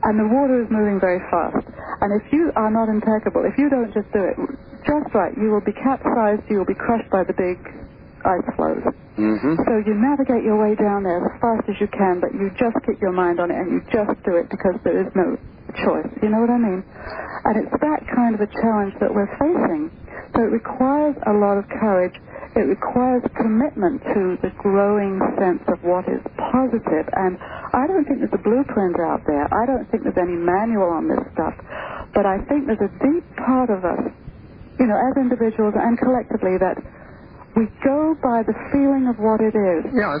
and the water is moving very fast. And if you are not impeccable, if you don't just do it just right, you will be capsized, you will be crushed by the big ice flows. Mm-hmm. So you navigate your way down there as fast as you can, but you just keep your mind on it, and you just do it because there is no choice. You know what I mean? And it's that kind of a challenge that we're facing. So it requires a lot of courage. It requires commitment to the growing sense of what is positive. And I don't think there's a blueprint out there. I don't think there's any manual on this stuff. But I think there's a deep part of us, as individuals and collectively, that we go by the feeling of what it is. Yeah, I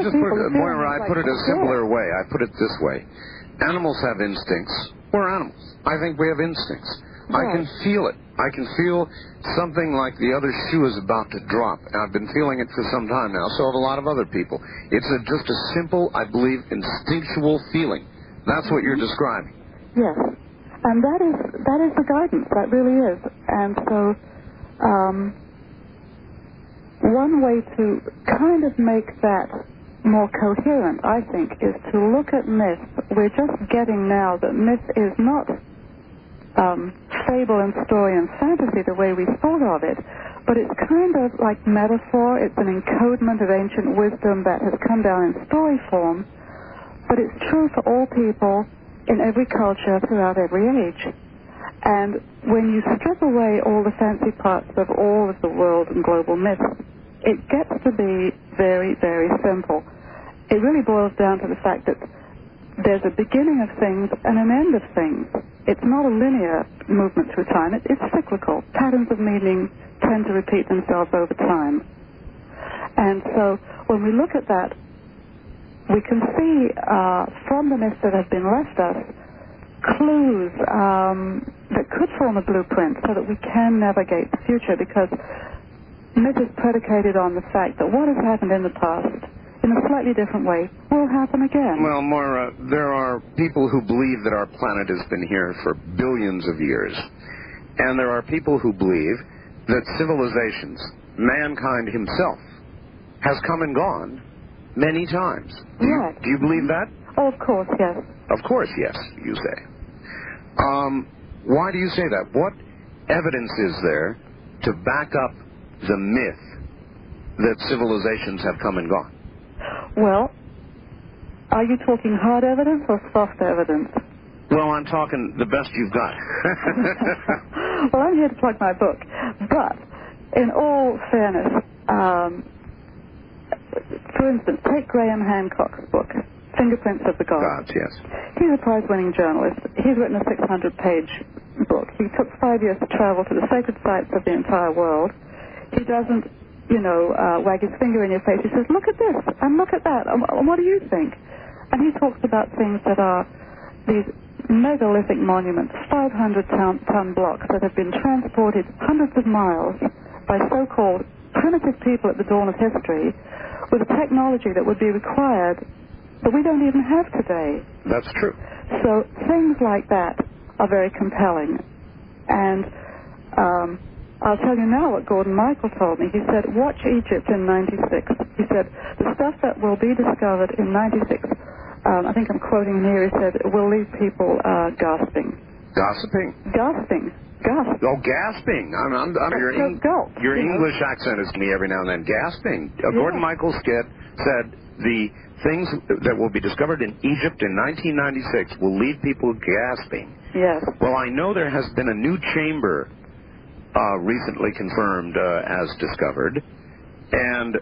just put it, Moira, I put it a simpler way. I put it this way. Animals have instincts. We're animals. I think we have instincts. Right. I can feel it. I can feel something like the other shoe is about to drop. And I've been feeling it for some time now. So have a lot of other people. It's just a simple, I believe, instinctual feeling. That's what you're describing. Yes. And that is the guidance. That really is. And so one way to kind of make that more coherent, I think, is to look at myth. We're just getting now that myth is not fable and story and fantasy the way we thought of it, but it's kind of like metaphor. It's an encodement of ancient wisdom that has come down in story form, but it's true for all people in every culture throughout every age. And when you strip away all the fancy parts of all of the world and global myths, it gets to be very, very simple. It really boils down to the fact that there's a beginning of things and an end of things. It's not a linear movement through time. It's cyclical. Patterns of meaning tend to repeat themselves over time. And so when we look at that, we can see from the myths that have been left us clues that could form a blueprint so that we can navigate the future, because myth is predicated on the fact that what has happened in the past in a slightly different way will happen again. Well, Moura, there are people who believe that our planet has been here for billions of years. And there are people who believe that civilizations, mankind himself, has come and gone many times. Yes. Do you believe that? Oh, of course, yes. Of course, yes, you say. Why do you say that? What evidence is there to back up the myth that civilizations have come and gone? Well, are you talking hard evidence or soft evidence? Well, I'm talking the best you've got. Well, I'm here to plug my book. But, in all fairness, for instance, take Graham Hancock's book, Fingerprints of the Gods. Yes. He's a prize-winning journalist. He's written a 600-page book. He took 5 years to travel to the sacred sites of the entire world. He doesn't, wag his finger in your face. He says, look at this, and look at that, and what do you think? And he talks about things that are these megalithic monuments, 500-ton blocks that have been transported hundreds of miles by so-called primitive people at the dawn of history with a technology that would be required that we don't even have today. That's true. So things like that are very compelling. And I'll tell you now what Gordon Michael told me. He said, watch Egypt in 96. He said, the stuff that will be discovered in 96, I think I'm quoting him here, he said, will leave people gasping. Gossiping? Gasping. Gasp. Oh, gasping. Your English accent is to me every now and then. Gasping. Gordon Michael said the things that will be discovered in Egypt in 1996 will leave people gasping. Yes. Well, I know there has been a new chamber recently confirmed as discovered, and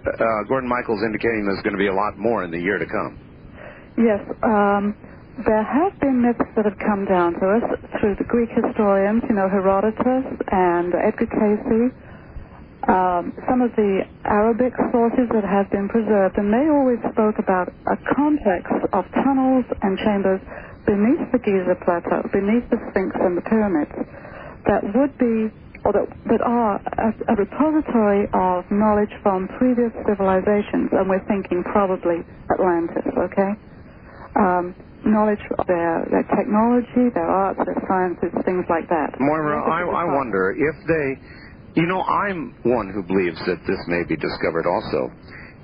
Gordon Michael's indicating there's going to be a lot more in the year to come. Yes. There have been myths that have come down to us through the Greek historians, Herodotus and Edgar Cayce, some of the Arabic sources that have been preserved, and they always spoke about a complex of tunnels and chambers beneath the Giza Plateau, beneath the Sphinx and the pyramids, that would be, or that are a repository of knowledge from previous civilizations, and we're thinking probably Atlantis, okay? Knowledge of their technology, their arts, their sciences, things like that. Moira, I wonder if they, I'm one who believes that this may be discovered also.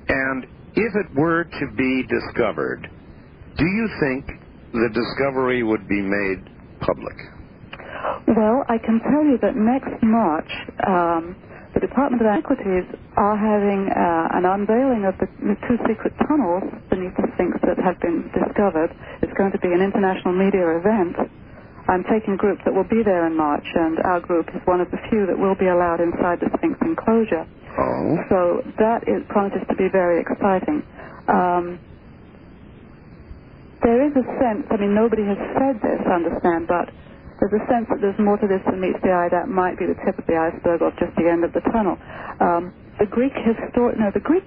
And if it were to be discovered, do you think the discovery would be made public? Well, I can tell you that next March, the Department of Antiquities are having an unveiling of the two secret tunnels beneath the Sphinx that have been discovered. It's going to be an international media event. I'm taking groups that will be there in March, and our group is one of the few that will be allowed inside the Sphinx enclosure. Oh. So that promises to be very exciting. There is a sense, nobody has said this, understand, but there's a sense that there's more to this than meets the eye. That might be the tip of the iceberg or just the end of the tunnel. The Greek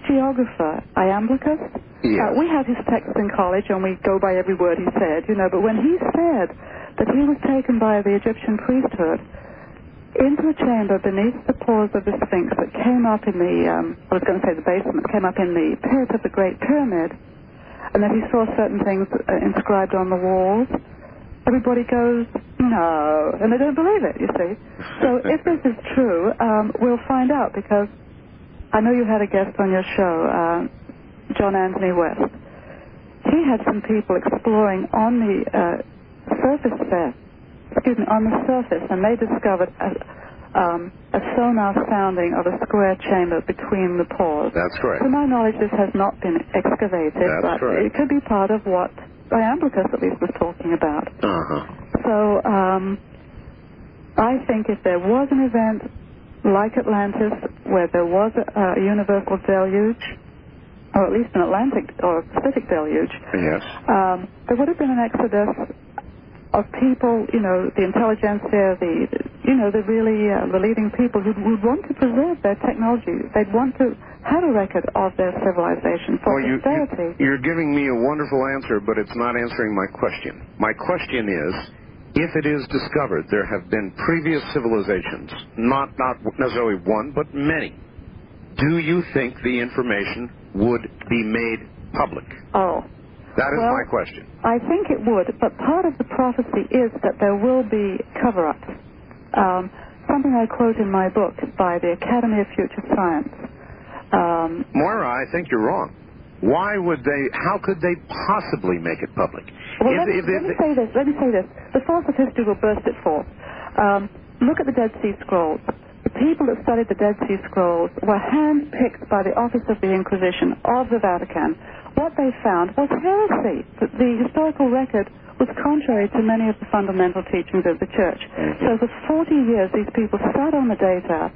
geographer, Iamblichus, yes. We have his texts in college and we go by every word he said, but when he said that he was taken by the Egyptian priesthood into a chamber beneath the pores of the Sphinx that came up in the, I was going to say the basement, came up in the pit of the Great Pyramid, and that he saw certain things inscribed on the walls, everybody goes, no, and they don't believe it, you see. So if this is true, we'll find out, because I know you had a guest on your show, John Anthony West. He had some people exploring on the surface there, on the surface, and they discovered a sonar sounding of a square chamber between the pores. That's correct. To my knowledge, this has not been excavated, That's but correct. It could be part of what Iamblichus at least was talking about. So I think if there was an event like Atlantis where there was a universal deluge, or at least an Atlantic or Pacific deluge, Yes. there would have been an exodus of people, the intelligentsia, the leading people who'd want to preserve their technology. They'd want to have a record of their civilization for posterity. You're giving me a wonderful answer, but it's not answering my question. My question is, if it is discovered there have been previous civilizations, not necessarily one, but many, do you think the information would be made public? Oh. That is my question. I think it would, but part of the prophecy is that there will be cover-ups. Something I quote in my book by the Academy of Future Science. Moira, I think you're wrong. How could they possibly make it public? Well, let me say this. The force of history will burst it forth. Look at the Dead Sea Scrolls. The people that studied the Dead Sea Scrolls were hand-picked by the Office of the Inquisition of the Vatican. What they found was heresy. The historical record was contrary to many of the fundamental teachings of the Church. So for 40 years, these people sat on the data.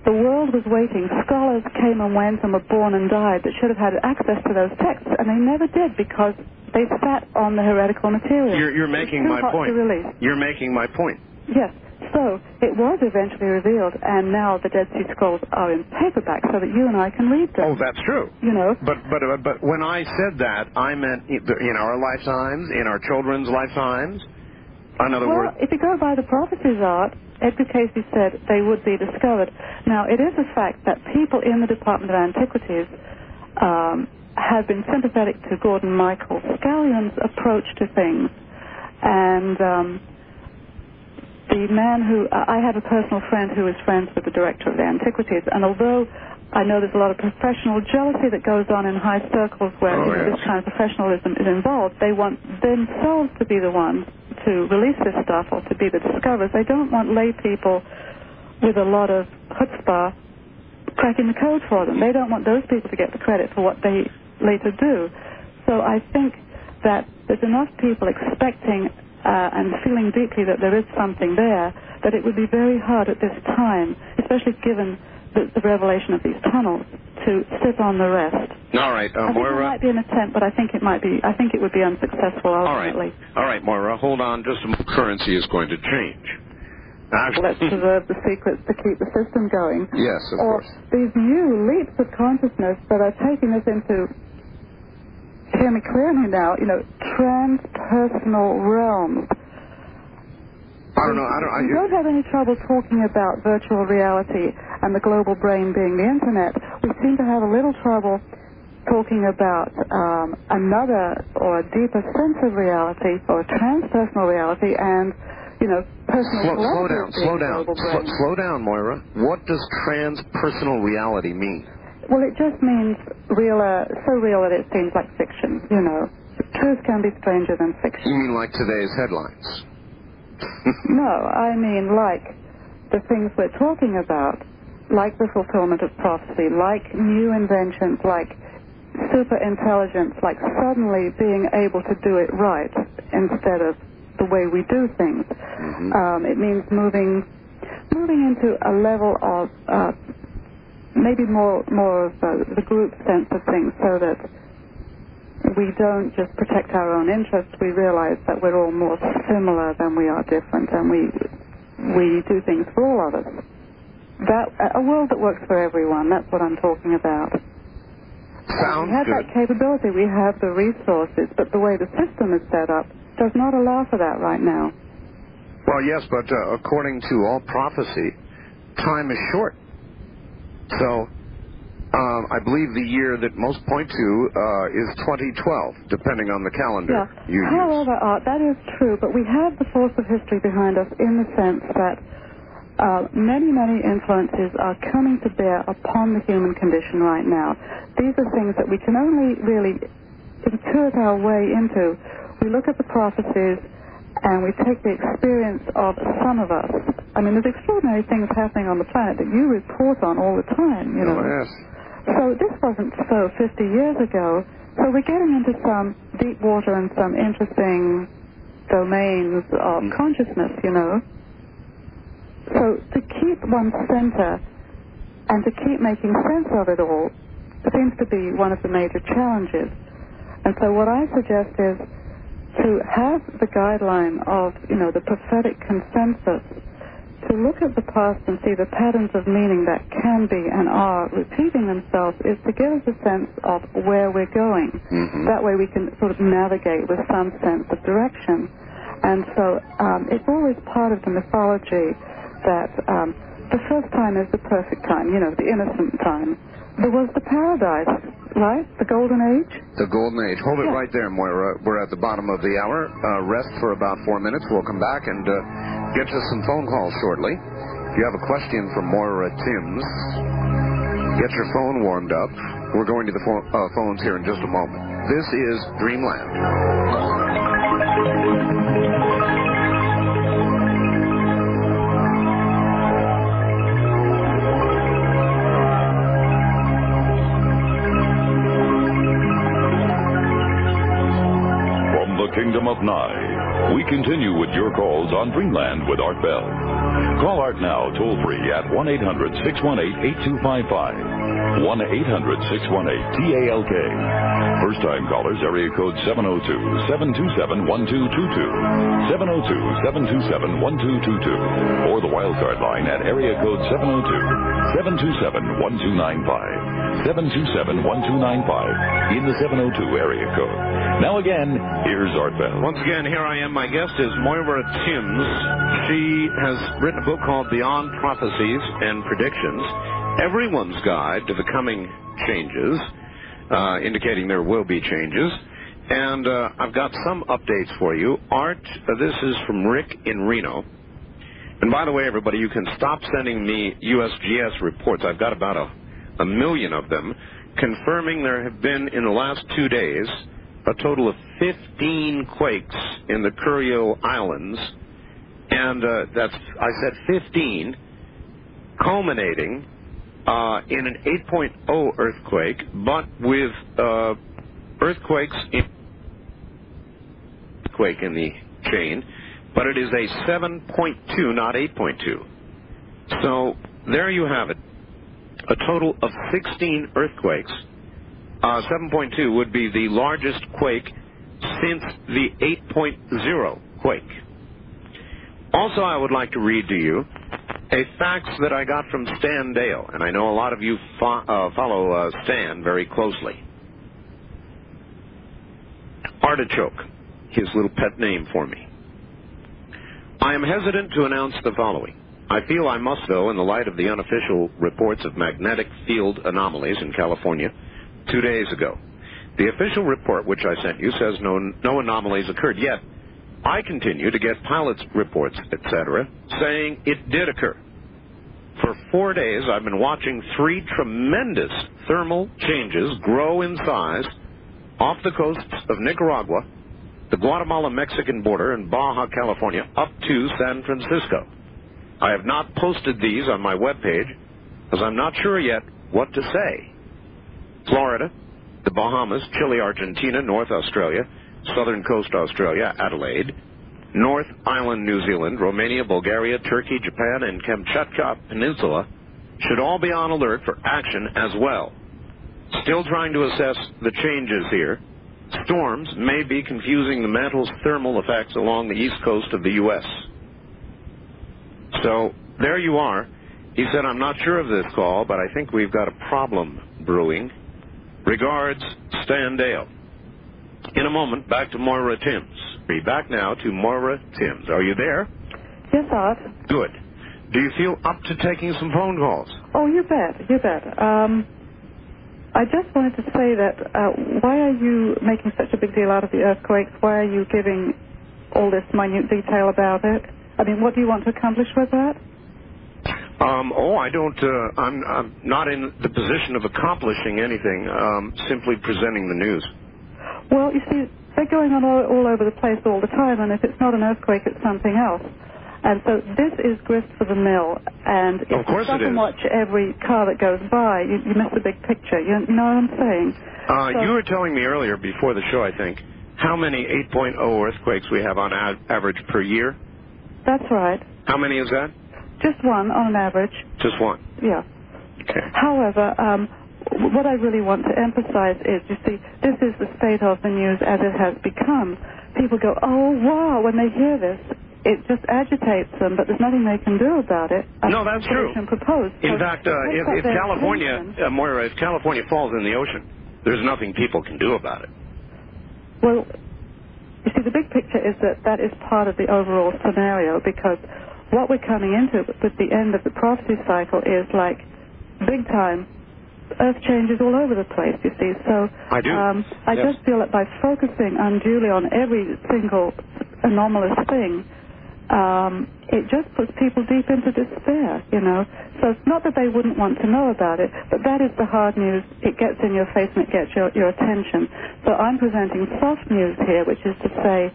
The world was waiting. Scholars came and went and were born and died that should have had access to those texts, and they never did because they sat on the heretical material. You're making my point. You're making my point. Yes. So it was eventually revealed, and now the Dead Sea Scrolls are in paperback so that you and I can read them. Oh, that's true. But when I said that, I meant in our lifetimes, in our children's lifetimes. In other words, if you go by the Prophecies art, Edgar Casey said they would be discovered. Now, it is a fact that people in the Department of Antiquities have been sympathetic to Gordon Michael Scallion's approach to things, and the man who, I have a personal friend who is friends with the director of the Antiquities, and although I know there's a lot of professional jealousy that goes on in high circles where this kind of professionalism is involved, they want themselves to be the ones to release this stuff or to be the discoverers. They don't want lay people with a lot of chutzpah cracking the code for them. They don't want those people to get the credit for what they later do. So I think that there's enough people expecting and feeling deeply that there is something there, that it would be very hard at this time, especially given the revelation of these tunnels, to sit on the rest. All right, I think Moira. it might be an attempt, but I think it would be unsuccessful ultimately. All right, Moira, hold on. Just currency is going to change. Let's preserve the secrets to keep the system going. Yes, of course. These new leaps of consciousness that are taking us into, hear me clearly now, transpersonal realms. You don't have any trouble talking about virtual reality and the global brain being the internet. We seem to have a little trouble talking about another or a deeper sense of reality or a transpersonal reality and, personal Slow down, Moira. What does transpersonal reality mean? Well, it just means so real that it seems like fiction, Truth can be stranger than fiction. You mean like today's headlines? No, I mean like the things we're talking about, like the fulfillment of prophecy, like new inventions, like super intelligence, like suddenly being able to do it right instead of the way we do things. It means moving into a level of maybe more of the group sense of things, so that we don't just protect our own interests. We realize that we're all more similar than we are different, and we do things for all of us. A world that works for everyone, that's what I'm talking about. Sounds we have good. that capability, we have the resources, but the way the system is set up does not allow for that right now. Well, yes, but according to all prophecy, time is short. So, I believe the year that most point to is 2012, depending on the calendar you use. However, Art, that is true, but we have the force of history behind us in the sense that many, many influences are coming to bear upon the human condition right now. These are things that we can only really intuit our way into. We look at the prophecies and we take the experience of some of us. I mean, there's extraordinary things happening on the planet that you report on all the time, Oh, yes. So this wasn't so 50 years ago. So we're getting into some deep water and some interesting domains of consciousness, So to keep one's center And to keep making sense of it all seems to be one of the major challenges. And so what I suggest is to have the guideline of, the prophetic consensus, to look at the past and see the patterns of meaning that can be and are repeating themselves, is to give us a sense of where we're going. Mm-hmm. That way we can sort of navigate with some sense of direction. And so it's always part of the mythology that the first time is the perfect time, the innocent time. There was the paradise, right? The golden age? The golden age. Hold it right there, Moira. We're at the bottom of the hour. Rest for about 4 minutes. We'll come back and get to some phone calls shortly. If you have a question for Moira Timms, get your phone warmed up. We're going to the phones here in just a moment. This is Dreamland. Kingdom of Nye. We continue with your calls on Dreamland with Art Bell. Call Art now toll-free at 1-800-618-8255. 1-800-618-TALK. First-time callers, area code 702-727-1222. 702-727-1222. Or the wildcard line at area code 702-727-1295. 727-1295 in the 702 area code. Now again, here's Art Bell. Once again, here I am. My guest is Moira Timms. She has written a book called Beyond Prophecies and Predictions, Everyone's Guide to the Coming Changes, indicating there will be changes. And I've got some updates for you. Art, this is from Rick in Reno. And by the way, everybody, you can stop sending me USGS reports. I've got about a million of them, confirming there have been, in the last 2 days, a total of 15 quakes in the Curio Islands. And I said 15, culminating in an 8.0 earthquake, but with earthquakes in the chain, but it is a 7.2, not 8.2. So there you have it. A total of 16 earthquakes. 7.2 would be the largest quake since the 8.0 quake. Also, I would like to read to you a fax that I got from Stan Dale, and I know a lot of you follow Stan very closely. Artichoke, his little pet name for me. I am hesitant to announce the following. I feel I must, though, in the light of the unofficial reports of magnetic field anomalies in California 2 days ago. The official report, which I sent you, says no anomalies occurred, yet I continue to get pilots' reports, etc., saying it did occur. For 4 days, I've been watching 3 tremendous thermal changes grow in size off the coasts of Nicaragua, the Guatemala-Mexican border, and Baja California, up to San Francisco. I have not posted these on my webpage, as I'm not sure yet what to say. Florida, the Bahamas, Chile, Argentina, North Australia, Southern Coast Australia, Adelaide, North Island, New Zealand, Romania, Bulgaria, Turkey, Japan, and Kamchatka Peninsula should all be on alert for action as well. Still trying to assess the changes here. Storms may be confusing the mantle's thermal effects along the east coast of the U.S. So there you are. He said, I'm not sure of this call, but I think we've got a problem brewing. Regards, Stan Dale. In a moment, back to Moira Timms. Be back now to Moira Timms. Are you there? Yes, Art. Good. Do you feel up to taking some phone calls? Oh, you bet, you bet. I just wanted to say that why are you making such a big deal out of the earthquakes? Why are you giving all this minute detail about it? I mean, what do you want to accomplish with that? I don't, I'm not in the position of accomplishing anything, simply presenting the news. Well, you see, they're going on all over the place all the time, and if it's not an earthquake, it's something else. And so this is grist for the mill, and if you stop and watch every car that goes by, you miss the big picture. You know what I'm saying? You were telling me earlier, before the show, I think, how many 8.0 earthquakes we have on average per year? That's right. How many is that? Just one on an average. Just one? Yeah. Okay. However, what I really want to emphasize is, you see, this is the state of the news as it has become. People go, oh, wow, when they hear this, it just agitates them, but there's nothing they can do about it. No, that's true. Proposed. In fact, if California, Moira, if California falls in the ocean, there's nothing people can do about it. Well, you see, the big picture is that is part of the overall scenario, because what we're coming into with the end of the prophecy cycle is like big time earth changes all over the place, you see. So I do. I just feel that by focusing unduly on every single anomalous thing, it just puts people deep into despair, you know. So it's not that they wouldn't want to know about it, but that is the hard news. It gets in your face and it gets your attention. So I'm presenting soft news here, which is to say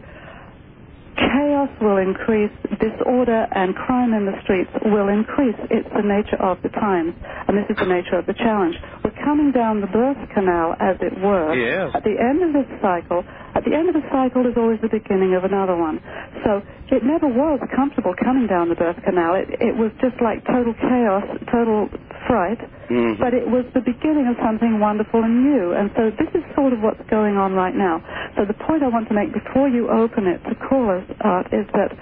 chaos will increase, disorder and crime in the streets will increase. It's the nature of the times, and this is the nature of the challenge. We're coming down the birth canal, as it were. Yes. At the end of this cycle, is always the beginning of another one. So it never was comfortable coming down the birth canal. It was just like total chaos, total fright, but it was the beginning of something wonderful and new. And so this is sort of what's going on right now. So the point I want to make before you open it to callers, Art, is that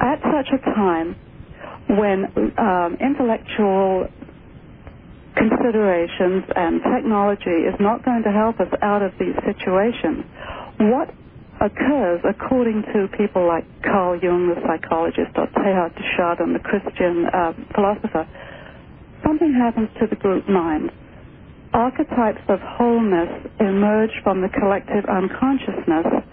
at such a time when intellectual considerations and technology is not going to help us out of these situations, what occurs, according to people like Carl Jung, the psychologist, or Teilhard de Chardin, the Christian philosopher, something happens to the group mind. Archetypes of wholeness emerge from the collective unconsciousness,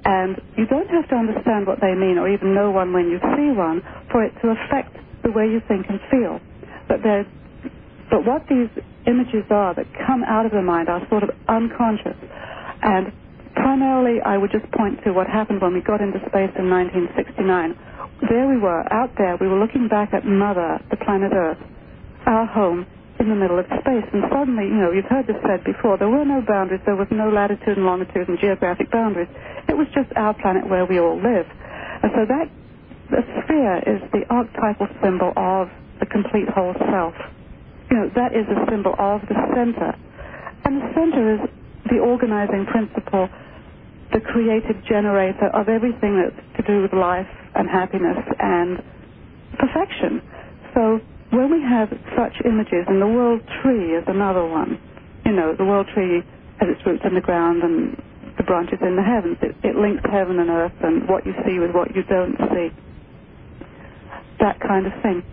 and you don't have to understand what they mean or even know one when you see one for it to affect the way you think and feel. But what these images are that come out of the mind are sort of unconscious. And primarily, I would just point to what happened when we got into space in 1969. There we were, out there. We were looking back at Mother, the planet Earth, our home in the middle of space. And suddenly, you know, you've heard this said before, there were no boundaries. There was no latitude and longitude and geographic boundaries. It was just our planet where we all live. And so the sphere is the archetypal symbol of the complete whole self. You know, that is a symbol of the center. And the center is the organizing principle, the creative generator of everything that's to do with life and happiness and perfection. So when we have such images, and the world tree is another one, you know, the world tree has its roots in the ground and the branches in the heavens. It links heaven and earth and what you see with what you don't see. That kind of thing.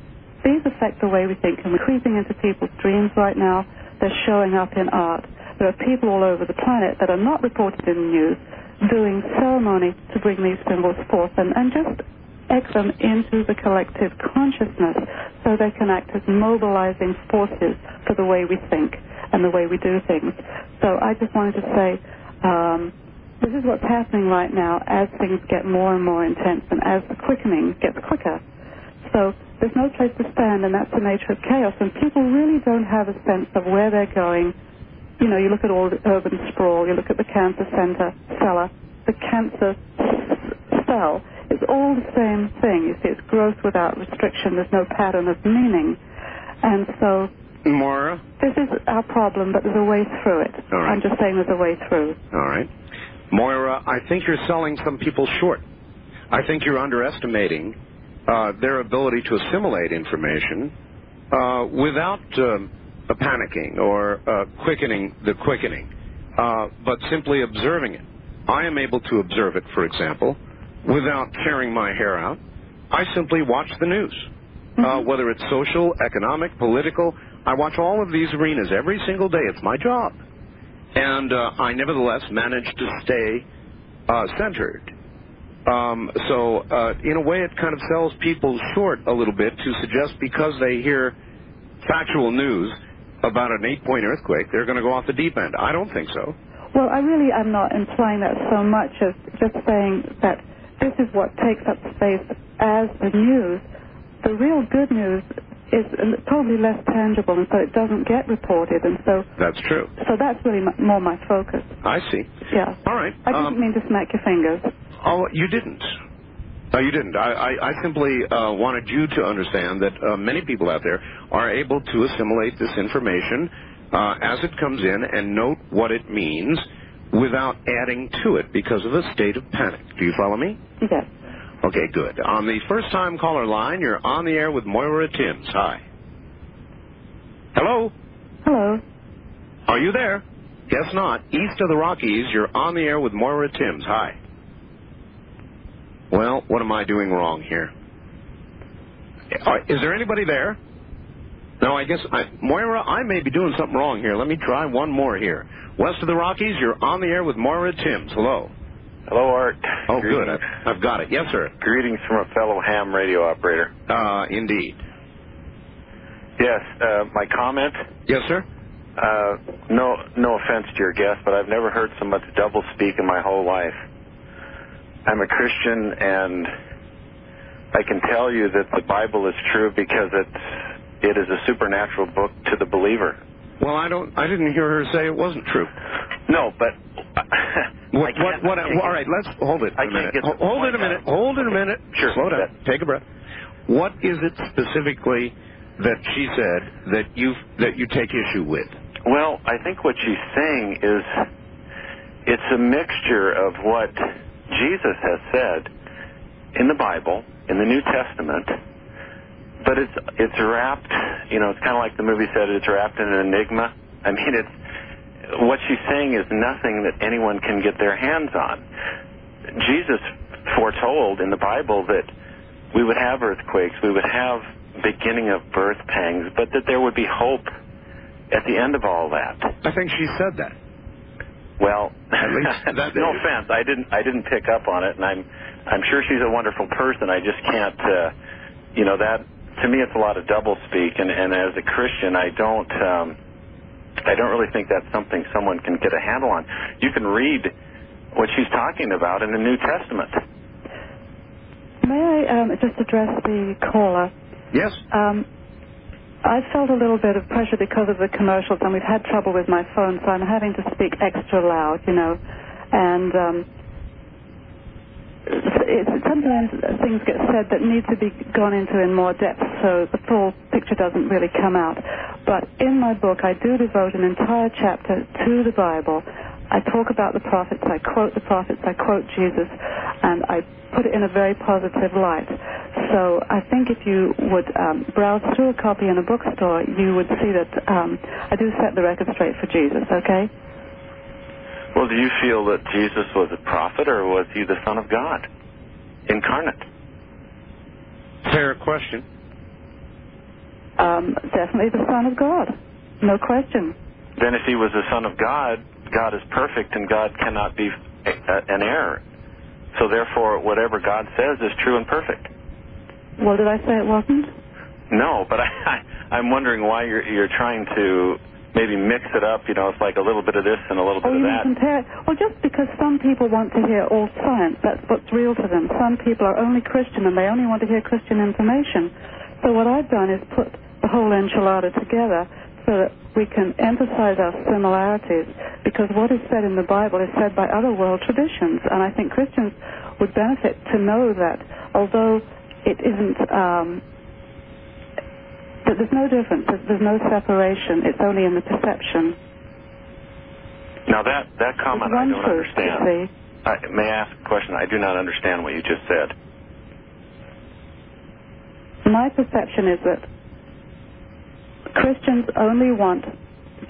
These affect the way we think, and we're creeping into people's dreams right now. They're showing up in art. There are people all over the planet that are not reported in the news doing ceremony to bring these symbols forth and just etch them into the collective consciousness so they can act as mobilizing forces for the way we think and the way we do things. So I just wanted to say this is what's happening right now as things get more and more intense and as the quickening gets quicker. So there's no place to stand, and that's the nature of chaos, and people really don't have a sense of where they're going. You know, you look at all the urban sprawl, you look at the cancer cellar, the cancer cell is all the same thing. You see, it's growth without restriction. There's no pattern of meaning. And so Moura? This is our problem, but there's a way through it. All right. I'm just saying there's a way through. All right. Moira, I think you're selling some people short. I think you're underestimating their ability to assimilate information without panicking or quickening the quickening, but simply observing it. I am able to observe it, for example, without tearing my hair out. I simply watch the news, whether it's social, economic, political. I watch all of these arenas every single day. It's my job. And I nevertheless manage to stay centered. So in a way, it kind of sells people short a little bit to suggest because they hear factual news about an 8-point earthquake, they're going to go off the deep end. I don't think so. Well, I really am not implying that so much as just saying that this is what takes up space as the news. The real good news is probably less tangible, and so it doesn't get reported, and so... That's true. So that's really more my focus. I see. Yeah. All right. I didn't mean to smack your fingers. Oh, you didn't. No, you didn't. I simply wanted you to understand that many people out there are able to assimilate this information as it comes in and note what it means without adding to it because of a state of panic. Do you follow me? Yes. Okay, good. On the first-time caller line, you're on the air with Moira Timms. Hi. Hello? Hello. Are you there? Guess not. East of the Rockies, you're on the air with Moira Timms. Hi. Well, what am I doing wrong here? Is there anybody there? No, I guess, Moira, I may be doing something wrong here. Let me try one more here. West of the Rockies, you're on the air with Moira Timms. Hello. Hello, Art. Oh, good. I've got it. Yes, sir. Greetings from a fellow ham radio operator. Indeed. Yes, my comment? Yes, sir. No offense to your guest, but I've never heard so much doublespeak in my whole life. I'm a Christian, and I can tell you that the Bible is true because it is a supernatural book to the believer. Well, I didn't hear her say it wasn't true. No, but all right, let's hold it a minute. Hold it a minute. Sure. Slow down. Take a breath. What is it specifically that she said that you take issue with? Well, I think what she's saying is it's a mixture of what Jesus has said in the Bible, in the New Testament, but it's wrapped, it's kind of like the movie said, it's wrapped in an enigma. I mean, what she's saying is nothing that anyone can get their hands on. Jesus foretold in the Bible that we would have earthquakes, we would have beginning of birth pangs, but that there would be hope at the end of all that. I think she said that. Well, at least no offense, I didn't pick up on it, and I'm sure she's a wonderful person. I just can't, that to me it's a lot of doublespeak, and as a Christian, I don't really think that's something someone can get a handle on. You can read what she's talking about in the New Testament. May I just address the caller? Yes. I felt a little bit of pressure because of the commercials, and we've had trouble with my phone, so I'm having to speak extra loud, and sometimes things get said that need to be gone into in more depth, so the full picture doesn't really come out. But in my book, I do devote an entire chapter to the Bible. I talk about the prophets, I quote the prophets, I quote Jesus, and I put it in a very positive light. So I think if you would browse through a copy in a bookstore, you would see that I do set the record straight for Jesus, okay? Well, do you feel that Jesus was a prophet, or was he the Son of God, incarnate? Fair question. Definitely the Son of God, no question. Then if he was the Son of God, God is perfect, and God cannot be an error. So therefore, whatever God says is true and perfect. Well, did I say it wasn't? No, but I'm wondering why you're trying to maybe mix it up. It's like a little bit of this and a little bit of that. Compare it. Well, just because some people want to hear all science, that's what's real to them. Some people are only Christian and they only want to hear Christian information. So what I've done is put the whole enchilada together so that we can emphasize our similarities, because what is said in the Bible is said by other world traditions, and I think Christians would benefit to know that, although it isn't, that there's no difference, there's no separation, it's only in the perception. Now that comment I don't understand. May I ask a question? I do not understand what you just said. My perception is that Christians only want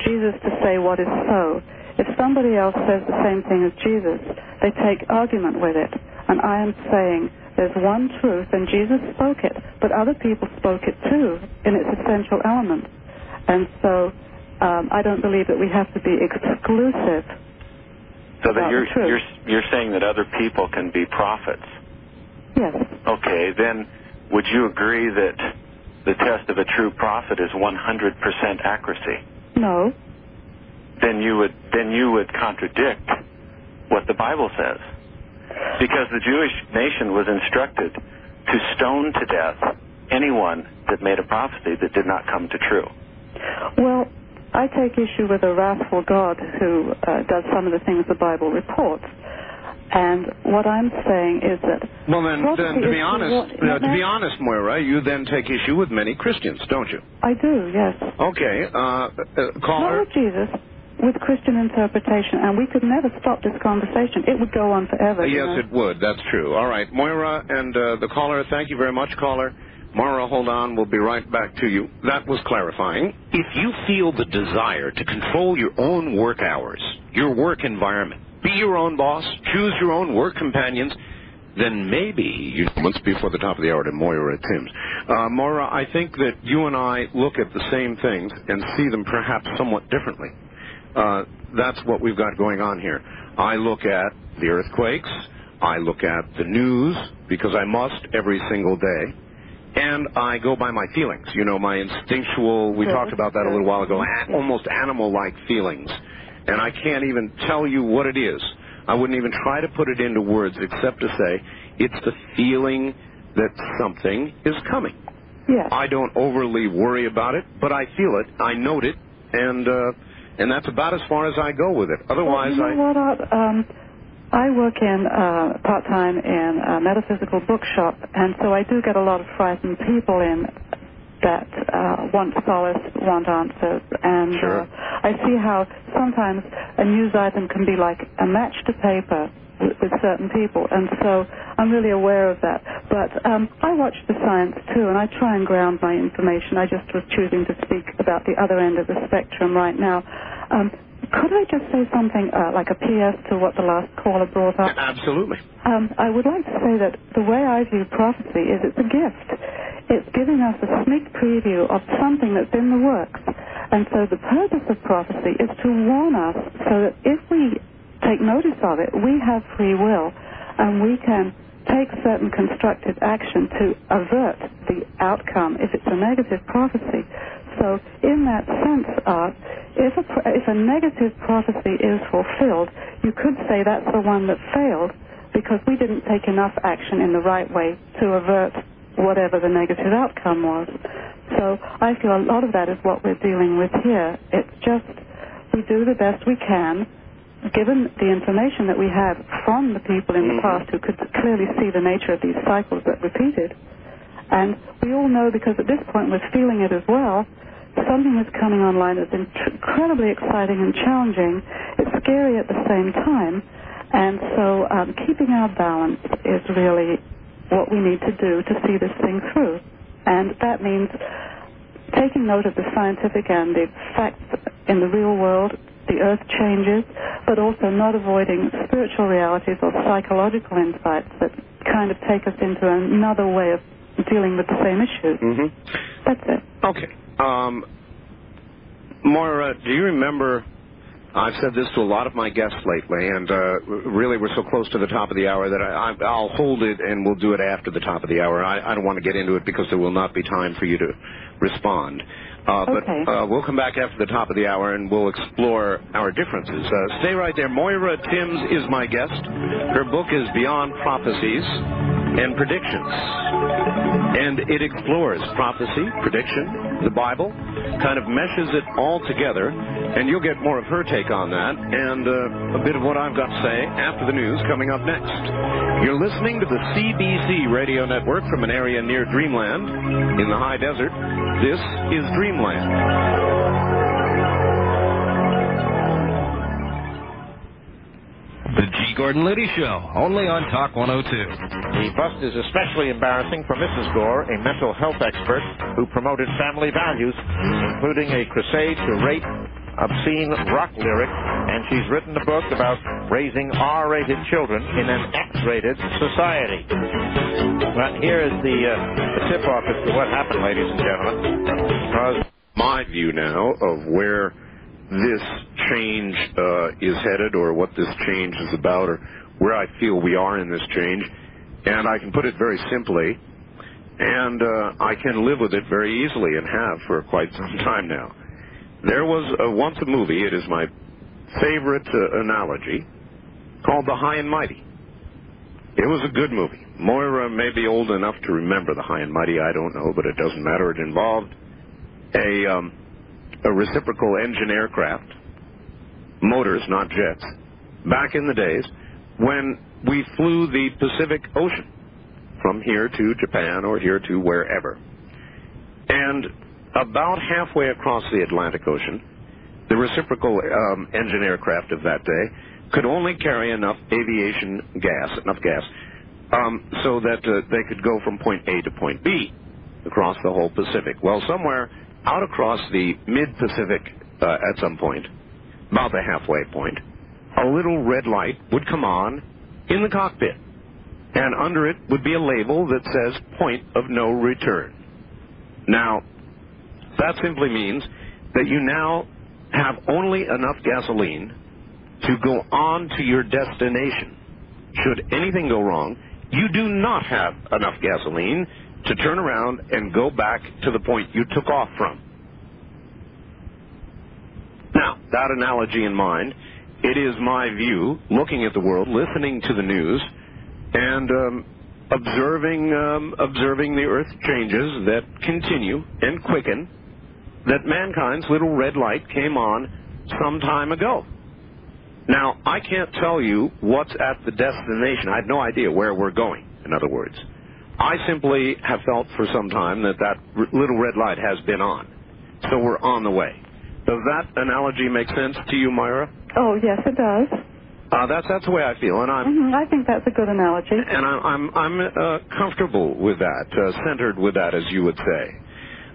Jesus to say what is so. If somebody else says the same thing as Jesus, they take argument with it. And I am saying there's one truth, and Jesus spoke it, but other people spoke it too in its essential elements. And so I don't believe that we have to be exclusive. So that you're saying that other people can be prophets? Yes. Okay, then would you agree that the test of a true prophet is 100% accuracy? No. Then you would contradict what the Bible says. Because the Jewish nation was instructed to stone to death anyone that made a prophecy that did not come to true. Well, I take issue with a wrathful God who does some of the things the Bible reports. And what I'm saying is that... Well, then to be honest, Moira, you then take issue with many Christians, don't you? I do, yes. Okay. Caller? Not with Jesus, with Christian interpretation, and we could never stop this conversation. It would go on forever. Yes, it would. That's true. All right. Moira and the caller, thank you very much, caller. Moira, hold on. We'll be right back to you. That was clarifying. If you feel the desire to control your own work hours, your work environment, be your own boss, choose your own work companions, then maybe months before the top of the hour to Moira at Tim's. Moira, I think that you and I look at the same things and see them perhaps somewhat differently. That's what we've got going on here. I look at the earthquakes. I look at the news, because I must every single day. And I go by my feelings, you know, my instinctual, we talked about that a little while ago, almost animal-like feelings. And I can't even tell you what it is. I wouldn't even try to put it into words except to say it's the feeling that something is coming. Yes. I don't overly worry about it, but I feel it, I note it, and that's about as far as I go with it. Otherwise, well, you know I work in part-time in a metaphysical bookshop, and so I do get a lot of frightened people in that want solace, want answers, and sure. I see how sometimes a news item can be like a match to paper with certain people, and so I'm really aware of that. But I watch the science too, and I try and ground my information. I just was choosing to speak about the other end of the spectrum right now. Could I just say something like a PS to what the last caller brought up? Absolutely. I would like to say that the way I view prophecy is it's a gift. It's giving us a sneak preview of something that's in the works. And so the purpose of prophecy is to warn us so that if we take notice of it, we have free will, and we can take certain constructive action to avert the outcome if it's a negative prophecy. So in that sense, if a negative prophecy is fulfilled, you could say that's the one that failed because we didn't take enough action in the right way to avert whatever the negative outcome was. So I feel a lot of that is what we're dealing with here. It's just we do the best we can, given the information that we have from the people in the past who could clearly see the nature of these cycles that repeated. And we all know, because at this point we're feeling it as well, something is coming online that's incredibly exciting and challenging. It's scary at the same time. And so keeping our balance is really what we need to do to see this thing through. And that means taking note of the scientific and the facts in the real world. The earth changes, but also not avoiding spiritual realities or psychological insights that kind of take us into another way of dealing with the same issues. That's it. Okay. Moira, do you remember, I've said this to a lot of my guests lately, and really we're so close to the top of the hour that I'll hold it and we'll do it after the top of the hour. I don't want to get into it because there will not be time for you to respond. Okay. But we'll come back after the top of the hour and we'll explore our differences. Stay right there. Moira Timms is my guest. Her book is Beyond Prophecies and Predictions. And it explores prophecy, prediction, the Bible, kind of meshes it all together, and you'll get more of her take on that and a bit of what I've got to say after the news coming up next. You're listening to the CBC radio network from an area near Dreamland in the high desert. This is Dreamland. The G. Gordon Liddy Show, only on Talk 102. The bust is especially embarrassing for Mrs. Gore, a mental health expert who promoted family values, including a crusade to rape obscene rock lyrics, and she's written a book about raising R-rated children in an X-rated society. Well, here is the tip-off as to what happened, ladies and gentlemen. My view now of where this change is headed, or what this change is about, or where I feel we are in this change, and I can put it very simply, and I can live with it very easily and have for quite some time now. There was once a movie, it is my favorite analogy, called The High and Mighty. It was a good movie. Moira may be old enough to remember The High and Mighty, I don't know, but it doesn't matter. It involved a reciprocal engine aircraft, motors, not jets, back in the days when we flew the Pacific Ocean from here to Japan or here to wherever. And about halfway across the Atlantic Ocean, the reciprocal engine aircraft of that day could only carry enough aviation gas, so that they could go from point A to point B across the whole Pacific. Well, somewhere out across the mid-Pacific at some point, about the halfway point, a little red light would come on in the cockpit, and under it would be a label that says point of no return. Now, that simply means that you now have only enough gasoline to go on to your destination. Should anything go wrong, you do not have enough gasoline to turn around and go back to the point you took off from. Now, that analogy in mind, it is my view, looking at the world, listening to the news, and observing the Earth changes that continue and quicken, that mankind's little red light came on some time ago. Now, I can't tell you what's at the destination. I have no idea where we're going, in other words. I simply have felt for some time that little red light has been on. So we're on the way. Does that analogy make sense to you, Moura? Oh, yes, it does. That's the way I feel, and I think that's a good analogy. And I'm comfortable with that, centered with that, as you would say.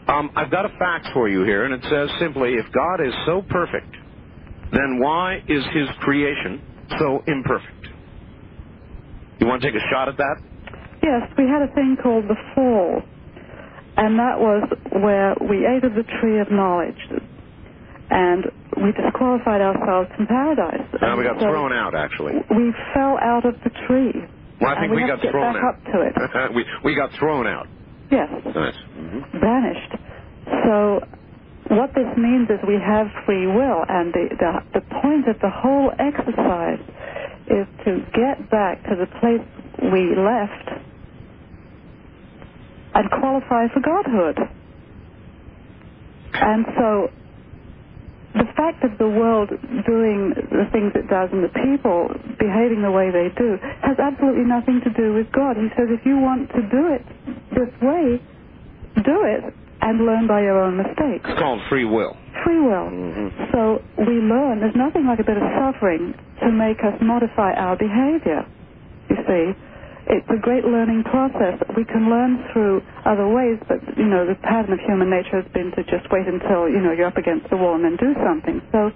I've got a fact for you here, and it says simply, if God is so perfect, then why is his creation so imperfect? You want to take a shot at that? Yes, we had a thing called the fall, and that was where we ate of the tree of knowledge, and we disqualified ourselves from paradise. We got thrown out, actually. We fell out of the tree. Well, I think we got thrown out. Up to it. we got thrown out. Yes. Nice. Banished. So what this means is we have free will, and the point of the whole exercise is to get back to the place we left and qualify for godhood. And so the fact of the world doing the things it does and the people behaving the way they do has absolutely nothing to do with God. He says if you want to do it this way, do it and learn by your own mistakes. It's called free will. Free will. So we learn. There's nothing like a bit of suffering to make us modify our behavior. You see, it's a great learning process. We can learn through other ways, but, the pattern of human nature has been to just wait until, you're up against the wall and then do something. So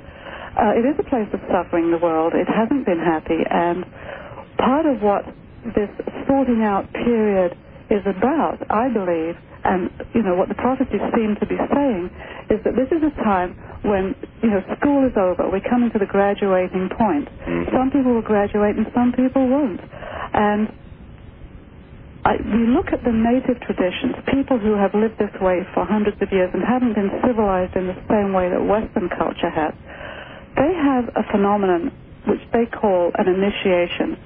it is a place of suffering, the world. It hasn't been happy, and part of what this sorting out period is about, I believe, and, what the prophecies seem to be saying, is that this is a time when, school is over. We're coming to the graduating point. Some people will graduate and some people won't. And we look at the native traditions, people who have lived this way for hundreds of years and haven't been civilized in the same way that Western culture has. They have a phenomenon which they call an initiation.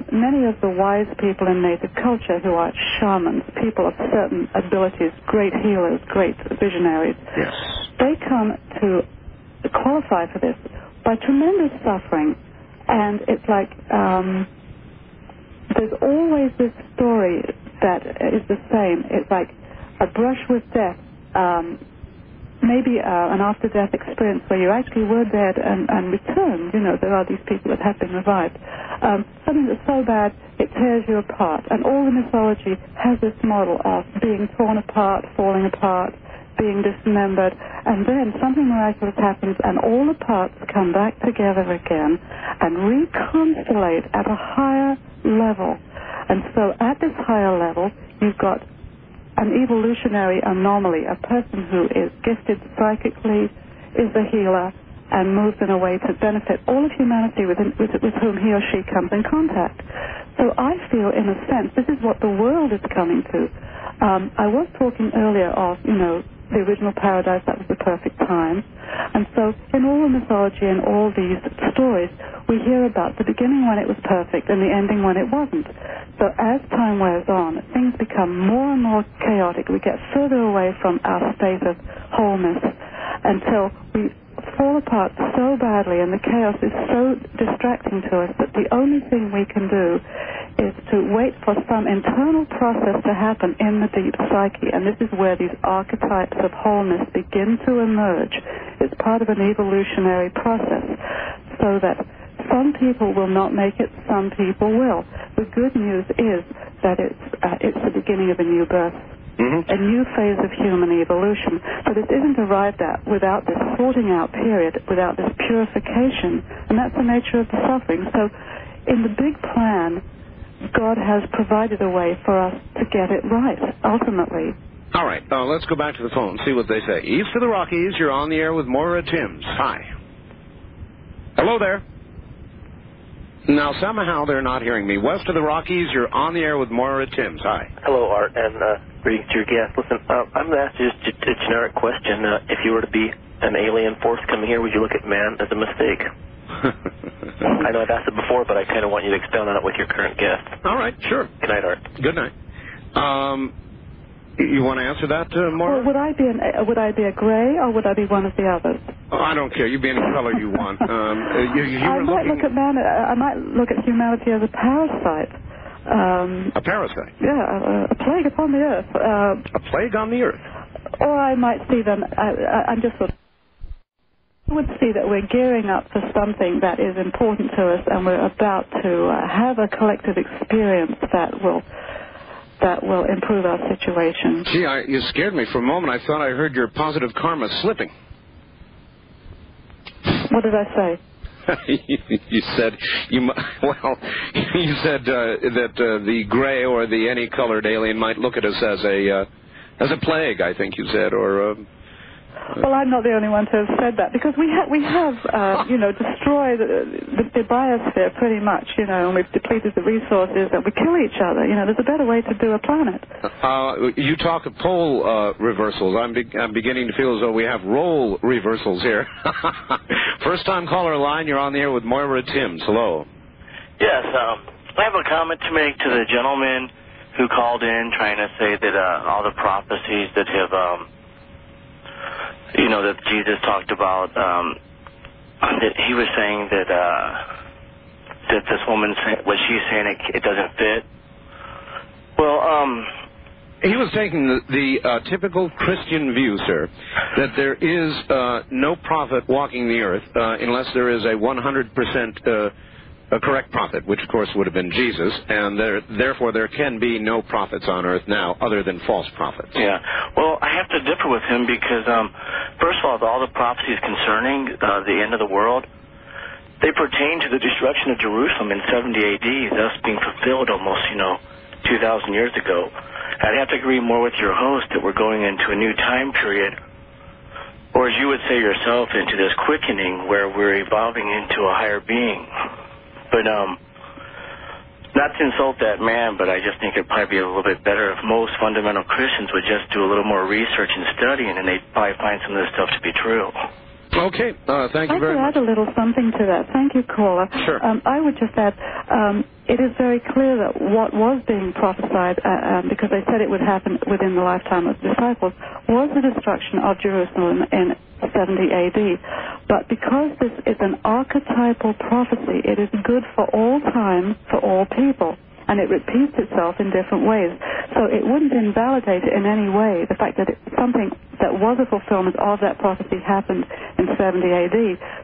Many of the wise people in native culture who are shamans, people of certain abilities, great healers, great visionaries, yes, they come to qualify for this by tremendous suffering. And it's like there's always this story that is the same. It's like a brush with death, maybe an after-death experience where you actually were dead and returned. There are these people that have been revived. Something that's so bad it tears you apart. And all the mythology has this model of being torn apart, falling apart, being dismembered, and then something miraculous happens and all the parts come back together again and reconstellate at a higher level. And so at this higher level, you've got an evolutionary anomaly, a person who is gifted psychically, is a healer, and moves in a way to benefit all of humanity with whom he or she comes in contact. So I feel, in a sense, this is what the world is coming to. I was talking earlier of, the original paradise, that was the perfect time. And so in all the mythology and all these stories, we hear about the beginning when it was perfect and the ending when it wasn't. So as time wears on, things become more and more chaotic. We get further away from our state of wholeness until we fall apart so badly and the chaos is so distracting to us that the only thing we can do is to wait for some internal process to happen in the deep psyche. And this is where these archetypes of wholeness begin to emerge. It's part of an evolutionary process, so that some people will not make it, some people will. The good news is that it's the beginning of a new birth. A new phase of human evolution. So this isn't arrived at without this sorting out period, without this purification, and that's the nature of the suffering. So in the big plan, God has provided a way for us to get it right, ultimately. All right, let's go back to the phone and see what they say. East of the Rockies, you're on the air with Moura Timms. Hi. Hello there. Now, somehow they're not hearing me. West of the Rockies, you're on the air with Moura Timms. Hi. Hello, Art, and greetings to your guest. Listen, I'm going to ask you just a generic question. If you were to be an alien force coming here, would you look at man as a mistake? I know I've asked it before, but I kind of want you to expound on it with your current guest. All right, sure. Good night, Art. Good night. You want to answer that, Moura? Well, would I be a gray, or would I be one of the others? Oh, I don't care. You be any color you want. I might look at humanity as a parasite. A parasite? Yeah, a plague upon the earth. A plague on the earth? Or I might see them, I'm just sort of, I would see that we're gearing up for something that is important to us, and we're about to have a collective experience that will improve our situation. Gee, you scared me for a moment. I thought I heard your positive karma slipping. What did I say? You said that the gray or the any colored alien might look at us as a plague. I think you said, or. Well, I'm not the only one to have said that, because we have destroyed the biosphere pretty much, and we've depleted the resources, and we kill each other. There's a better way to do a planet. You talk of pole reversals. I'm beginning to feel as though we have role reversals here. First-time caller line, you're on the air with Moura Timms. Hello. Yes, I have a comment to make to the gentleman who called in trying to say that all the prophecies that have... that Jesus talked about, that he was saying that this woman, what she's saying, it doesn't fit. Well, he was taking the typical Christian view, sir, that there is no prophet walking the earth unless there is a 100% a correct prophet, which of course would have been Jesus, and therefore there can be no prophets on earth now other than false prophets. Yeah. Well, I have to differ with him because, first of all the prophecies concerning the end of the world, they pertain to the destruction of Jerusalem in 70 A.D., thus being fulfilled almost, 2,000 years ago. I'd have to agree more with your host that we're going into a new time period, or as you would say yourself, into this quickening where we're evolving into a higher being. But not to insult that man, but I just think it'd probably be a little bit better if most fundamental Christians would just do a little more research and studying, and they'd probably find some of this stuff to be true. Okay, thank you very much. I could add a little something to that. Thank you, caller. Sure. I would just add, it is very clear that what was being prophesied, because they said it would happen within the lifetime of the disciples, was the destruction of Jerusalem in 70 A.D. But because this is an archetypal prophecy, it is good for all time, for all people. And it repeats itself in different ways. So it wouldn't invalidate it in any way, the fact that something that was a fulfillment of that prophecy happened in 70 A.D.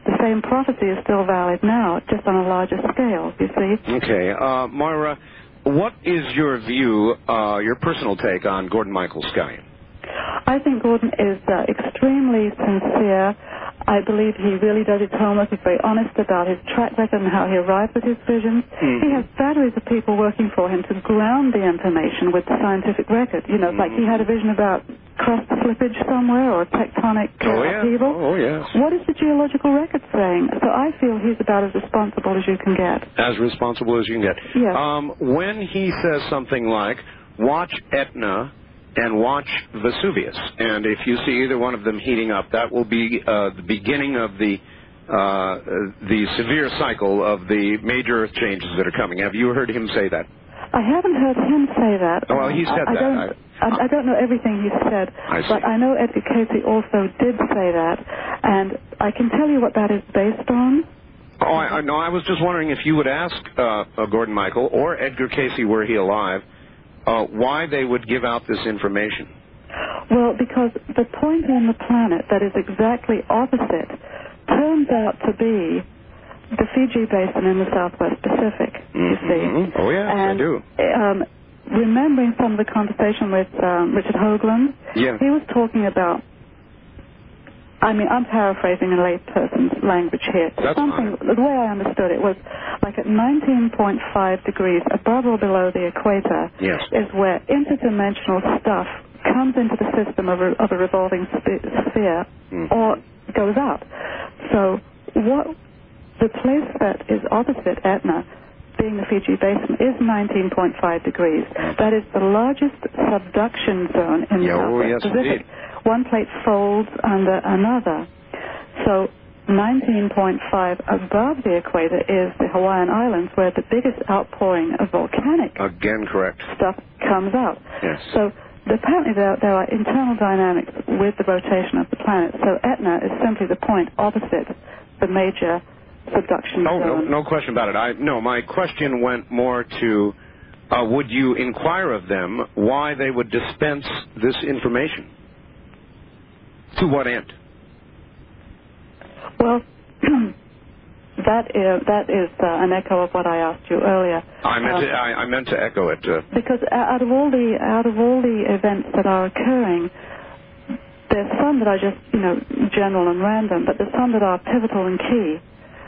The same prophecy is still valid now, just on a larger scale, you see? Okay. Moura, what is your view, your personal take on Gordon Michael Sky? I think Gordon is extremely sincere. I believe he really does his homework. He's very honest about his track record and how he arrived at his visions. He has batteries of people working for him to ground the information with the scientific record. Like he had a vision about crust slippage somewhere or tectonic upheaval. Oh, yes. What is the geological record saying? So I feel he's about as responsible as you can get. As responsible as you can get. Yes. When he says something like, watch Etna and watch Vesuvius, and if you see either one of them heating up, that will be the beginning of the severe cycle of the major earth changes that are coming. Have you heard him say that? I haven't heard him say that. Well, he said that. I don't know everything he said, but I know Edgar Casey also did say that, and I can tell you what that is based on. Oh, no, I was just wondering if you would ask Gordon Michael or Edgar Casey, were he alive, why they would give out this information. Well, because the point on the planet that is exactly opposite turns out to be the Fiji Basin in the Southwest Pacific, you see. Oh, yes, I do. Remembering some of the conversation with Richard Hoagland, he was talking about, I mean, I'm paraphrasing in layperson's language here. That's fine. The way I understood it was like at 19.5 degrees above or below the equator is where interdimensional stuff comes into the system of a revolving sphere or goes out. So the place that is opposite Etna, being the Fiji Basin, is 19.5 degrees. That is the largest subduction zone in the Southwest Pacific. Indeed. One plate folds under another. So 19.5 above the equator is the Hawaiian Islands, where the biggest outpouring of volcanic stuff comes out. Yes. So apparently there are internal dynamics with the rotation of the planet. So Etna is simply the point opposite the major subduction zone. No question about it. My question went more to, would you inquire of them why they would dispense this information? To what end? Well, that is an echo of what I asked you earlier. I meant to echo it. Because out of all the events that are occurring, there's some that are just general and random, but there's some that are pivotal and key.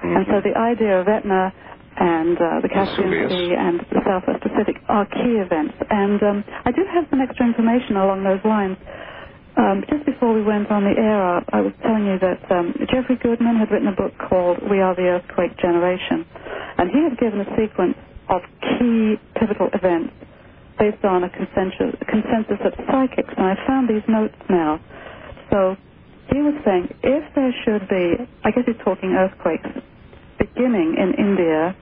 And so the idea of Etna and the Caspian Sea and the Southwest Pacific are key events. And I do have some extra information along those lines. Just before we went on the air, I was telling you that Jeffrey Goodman had written a book called We Are the Earthquake Generation. And he had given a sequence of key pivotal events based on a consensus of psychics. And I found these notes now. So he was saying if there should be, I guess he's talking earthquakes, beginning in India,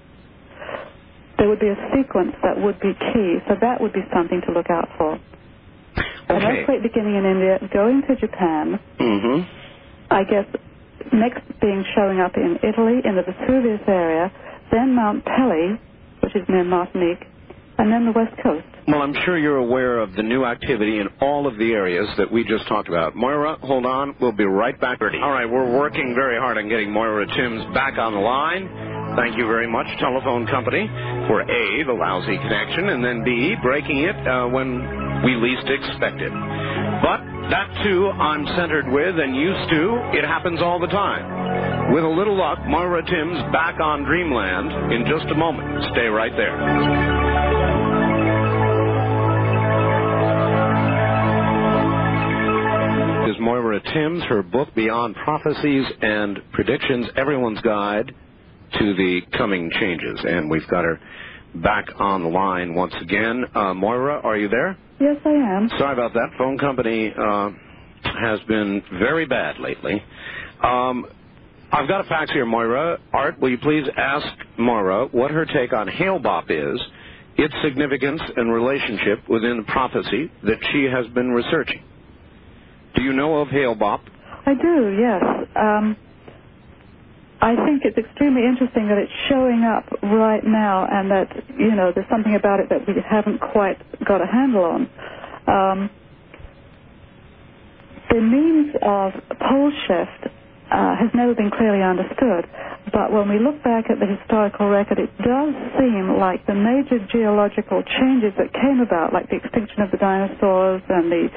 there would be a sequence that would be key. So that would be something to look out for. An earthquake beginning in India, going to Japan, I guess next showing up in Italy, in the Vesuvius area, then Mount Pelly, which is near Martinique, and then the West Coast. Well, I'm sure you're aware of the new activity in all of the areas that we just talked about. Moira, hold on. We'll be right back. All right, we're working very hard on getting Moira Timms back on the line. Thank you very much, telephone company, for A, the lousy connection, and then B, breaking it when we least expect it. But that, too, I'm centered with and used to. It happens all the time. With a little luck, Moira Timms back on Dreamland in just a moment. Stay right there. Is Moira Timms, her book Beyond Prophecies and Predictions, Everyone's Guide to the Coming Changes. And we've got her back on the line once again. Moira, are you there? Yes, I am. Sorry about that. Phone company has been very bad lately. I've got a fax here, Moira. Art, will you please ask Moira what her take on Hale-Bopp is, its significance and relationship within the prophecy that she has been researching? Do you know of Hale-Bopp? I do, yes. I think it's extremely interesting that it's showing up right now and that, there's something about it that we haven't quite got a handle on. The means of pole shift has never been clearly understood, but when we look back at the historical record, it does seem like the major geological changes that came about, like the extinction of the dinosaurs and the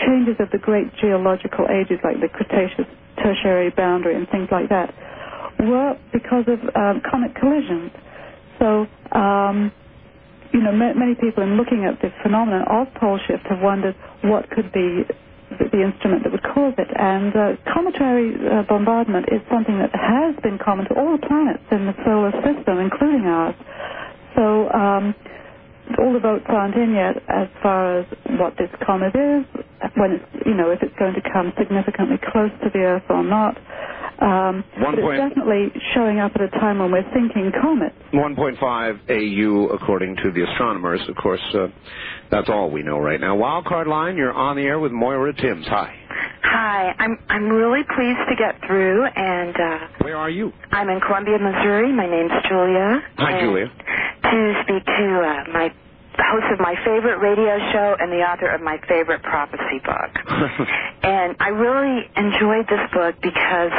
changes of the great geological ages, like the Cretaceous Tertiary boundary and things like that, were because of comet collisions. So, many people in looking at the phenomenon of pole shift have wondered what could be the instrument that would cause it. And cometary bombardment is something that has been common to all the planets in the solar system, including ours. So all the votes aren't in yet as far as what this comet is, when it's, if it's going to come significantly close to the Earth or not. But it's definitely showing up at a time when we're thinking comets. 1.5 AU, according to the astronomers. Of course, That's all we know right now. Wildcard line, you're on the air with Moira Timms. Hi. Hi, I'm really pleased to get through, and where are you? I'm in Columbia, Missouri. My name's Julia. Hi, Julia. To speak to the host of my favorite radio show and the author of my favorite prophecy book. And I really enjoyed this book because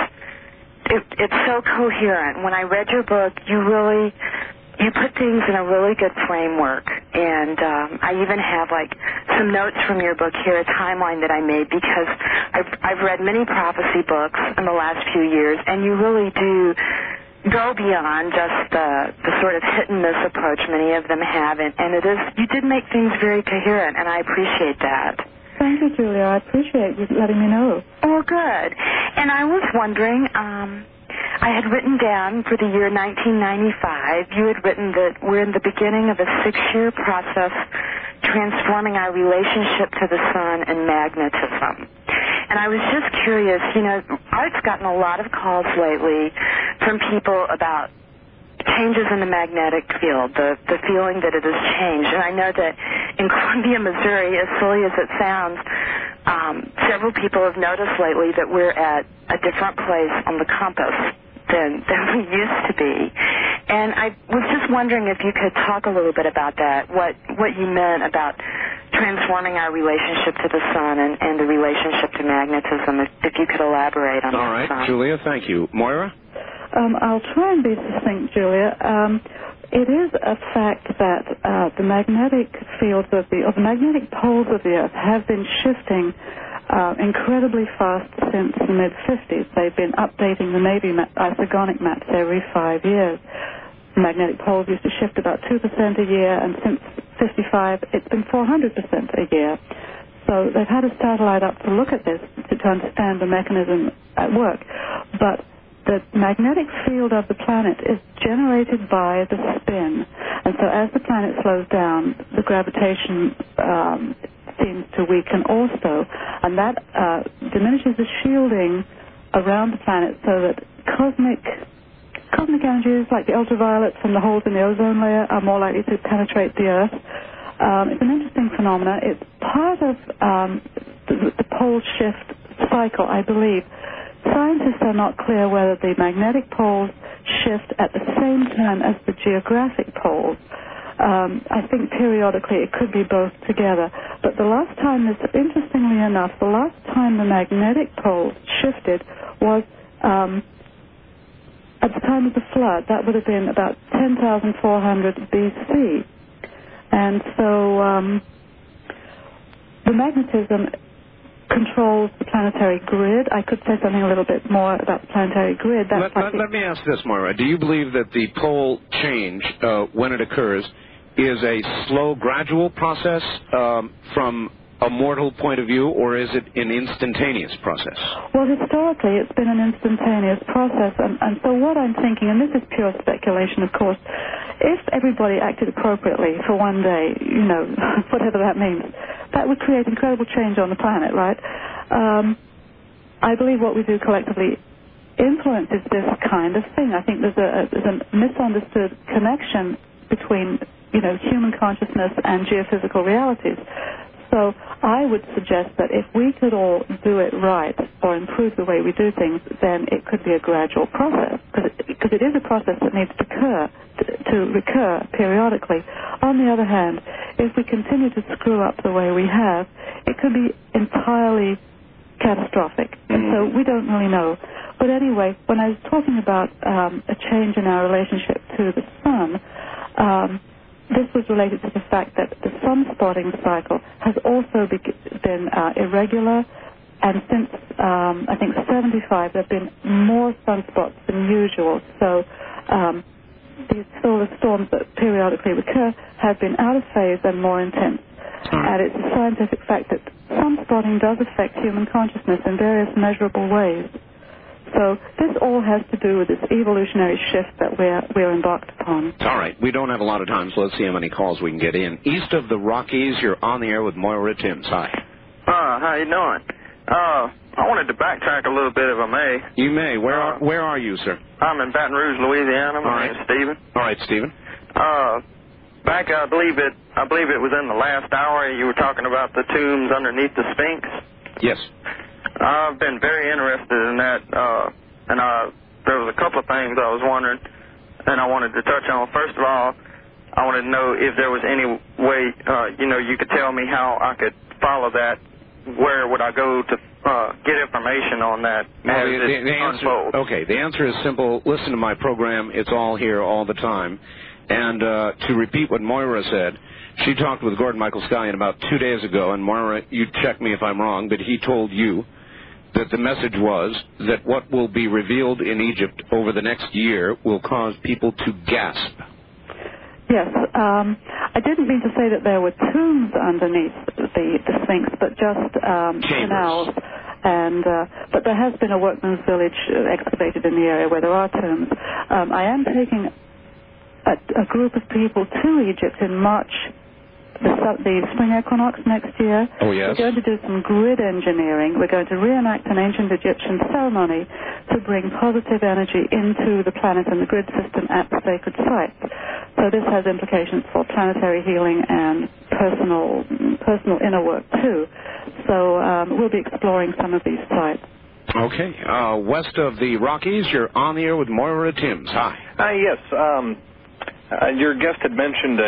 it's so coherent. When I read your book, you put things in a really good framework, and I even have some notes from your book here, a timeline that I made, because I've read many prophecy books in the last few years, and you really do go beyond just the sort of hit and miss approach many of them have, and you did make things very coherent, and I appreciate that. Thank you, Julia. I appreciate you letting me know. Oh, good. And I was wondering, I had written down for the year 1995, you had written that we're in the beginning of a 6-year process transforming our relationship to the sun and magnetism. And I was just curious, Art's gotten a lot of calls lately from people about changes in the magnetic field, the feeling that it has changed. And I know that in Columbia, Missouri, as silly as it sounds, several people have noticed lately that we're at a different place on the compass than we used to be. And I was just wondering if you could talk a little bit about that, what you meant about transforming our relationship to the sun and the relationship to magnetism, if you could elaborate on that. All right, Julia, thank you. Moira? I'll try and be succinct, Julia. It is a fact that the magnetic fields of the magnetic poles of the Earth have been shifting incredibly fast since the mid-50s. They've been updating the Navy isogonic maps every 5 years. The magnetic poles used to shift about 2% a year, and since 55, it's been 400% a year. So they've had a satellite up to look at this to understand the mechanism at work. But the magnetic field of the planet is generated by the spin. And so as the planet slows down, the gravitation seems to weaken also. And that diminishes the shielding around the planet so that cosmic energies like the ultraviolet from the holes in the ozone layer are more likely to penetrate the Earth. It's an interesting phenomenon. It's part of the pole shift cycle, I believe. Scientists are not clear whether the magnetic poles shift at the same time as the geographic poles. I think periodically it could be both together. But the last time, interestingly enough, the last time the magnetic poles shifted was at the time of the flood. That would have been about 10,400 BC. And so the magnetism controls the planetary grid. I could say something a little bit more about the planetary grid. Let me ask this, Moira. Do you believe that the pole change, when it occurs, is a slow, gradual process from a mortal point of view, or is it an instantaneous process? Well, historically, it's been an instantaneous process, and so what I'm thinking, and this is pure speculation, of course, if everybody acted appropriately for one day, whatever that means, that would create incredible change on the planet, right? I believe what we do collectively influences this kind of thing. I think there's a misunderstood connection between, human consciousness and geophysical realities. So I would suggest that if we could all do it right or improve the way we do things, then it could be a gradual process, because it is a process that needs to recur periodically. On the other hand, if we continue to screw up the way we have, it could be entirely catastrophic. And so we don't really know. But anyway, when I was talking about a change in our relationship to the sun, this was related to the fact that the sun-spotting cycle has also been irregular, and since, I think, 75, there have been more sunspots than usual. So these solar storms that periodically recur have been out of phase and more intense. And it's a scientific fact that sunspotting does affect human consciousness in various measurable ways. So this all has to do with this evolutionary shift that we're embarked upon. All right. We don't have a lot of time, so let's see how many calls we can get in. East of the Rockies, you're on the air with Moira Timms. Hi. How you doing? I wanted to backtrack a little bit, if I may. You may. Where are you, sir? I'm in Baton Rouge, Louisiana. My name's Stephen. All right, Stephen. back, I believe it was in the last hour, you were talking about the tombs underneath the Sphinx. Yes. I've been very interested in that, and there was a couple of things I was wondering, and I wanted to touch on. First of all, I wanted to know if there was any way, you could tell me how I could follow that. Where would I go to get information on that as it unfolds? Okay, the answer is simple. Listen to my program. It's all here all the time. And to repeat what Moira said, she talked with Gordon Michael Scallion about 2 days ago, and Moira, you check me if I'm wrong, but he told you that the message was that what will be revealed in Egypt over the next year will cause people to gasp. Yes, I didn't mean to say that there were tombs underneath the Sphinx, but just canals. And but there has been a workman's village excavated in the area where there are tombs. I am taking a group of people to Egypt in March, the spring equinox next year. Oh, yes. We're going to do some grid engineering. We're going to reenact an ancient Egyptian ceremony to bring positive energy into the planet and the grid system at the sacred sites. So this has implications for planetary healing and personal inner work, too. So we'll be exploring some of these sites. Okay. West of the Rockies, you're on the air with Moira Timms. Hi. Yes. Your guest had mentioned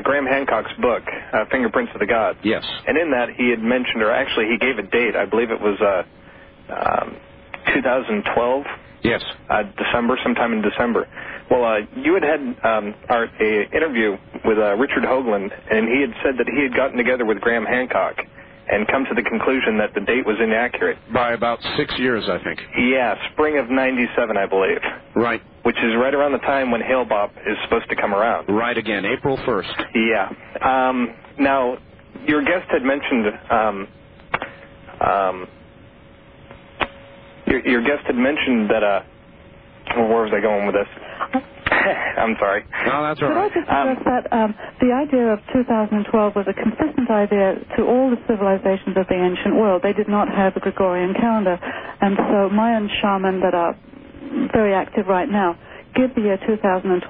Graham Hancock's book, Fingerprints of the Gods. Yes. And in that he had mentioned, or actually he gave a date, I believe it was 2012. Yes. December, sometime in December. Well, you had an interview with Richard Hoagland, and he had said that he had gotten together with Graham Hancock and come to the conclusion that the date was inaccurate. By about 6 years, I think. Yeah, spring of 97, I believe. Right. Which is right around the time when Hale Bopp is supposed to come around. Right again, April 1st. Yeah. Now, your guest had mentioned, your guest had mentioned that, where was I going with this? I'm sorry. No, that's all right. Could I just stress that the idea of 2012 was a consistent idea to all the civilizations of the ancient world. They did not have a Gregorian calendar. And so Mayan shaman that are very active right now give the year 2012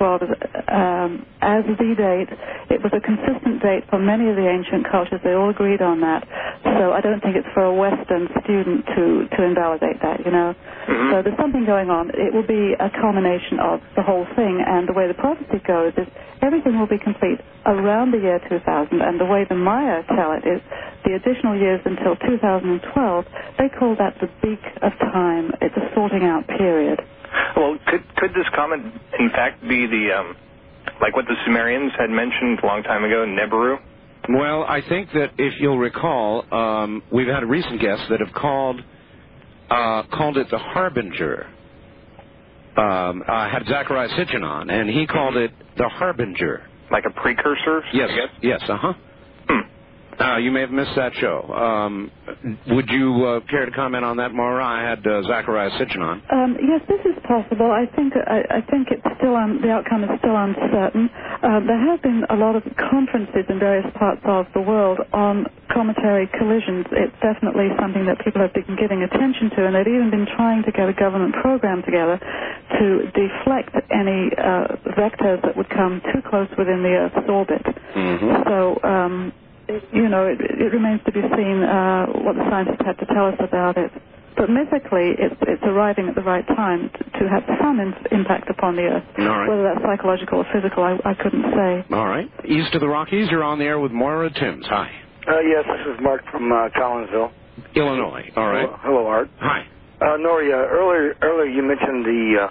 as the date. It was a consistent date for many of the ancient cultures. They all agreed on that. So I don't think it's for a Western student to invalidate that, you know. Mm-hmm. So there's something going on. It will be a culmination of the whole thing, and the way the prophecy goes is everything will be complete around the year 2000, and the way the Maya tell it is the additional years until 2012, they call that the beak of time. It's a sorting out period. Well, could this comment, in fact, be the, like what the Sumerians had mentioned a long time ago, Nibiru? Well, I think that if you'll recall, we've had recent guests that have called it the Harbinger. I had Zachariah Sitchin on, and he called it the Harbinger. Like a precursor? Yes, I guess? yes, you may have missed that show. Would you care to comment on that, Moira? I had Zachariah Sitchin on. Yes, this is possible. I think it's still the outcome is still uncertain. There have been a lot of conferences in various parts of the world on cometary collisions. It's definitely something that people have been giving attention to, and they've even been trying to get a government program together to deflect any vectors that would come too close within the Earth's orbit. Mm-hmm. So, it remains to be seen what the scientists had to tell us about it. But mythically, it's arriving at the right time to have some impact upon the Earth. All right. Whether that's psychological or physical, I couldn't say. All right. East of the Rockies, you're on the air with Moira Timms. Hi. Yes, this is Mark from Collinsville, Illinois. All right. Hello, Art. Hi. Noria, earlier you mentioned the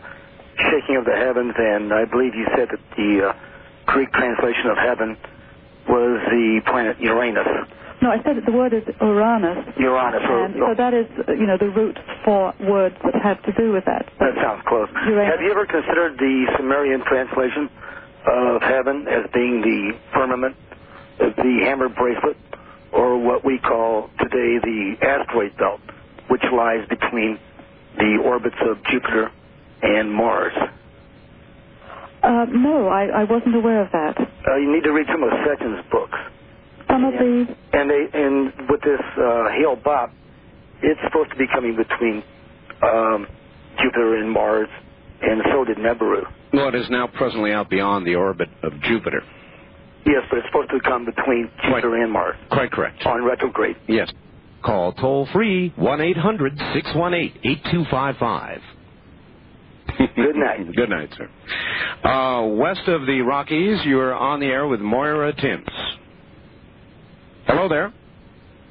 shaking of the heavens, and I believe you said that the Greek translation of heaven was the planet Uranus. No, I said that the word is Uranus. Uranus. And so that is, the root for words that have to do with that. That sounds close. Uranus. Have you ever considered the Sumerian translation of heaven as being the firmament, the hammer bracelet, or what we call today the asteroid belt, which lies between the orbits of Jupiter and Mars? No, I wasn't aware of that. You need to read some of Sitchin's books. Some of these? And with this Hale Bopp, it's supposed to be coming between Jupiter and Mars, and so did Nibiru. Well, it is now presently out beyond the orbit of Jupiter. Yes, but it's supposed to come between Jupiter and Mars. Quite correct. On retrograde. Yes. Call toll-free 1-800-618-8255. Good night. Good night, sir. West of the Rockies, you're on the air with Moira Timms. Hello there.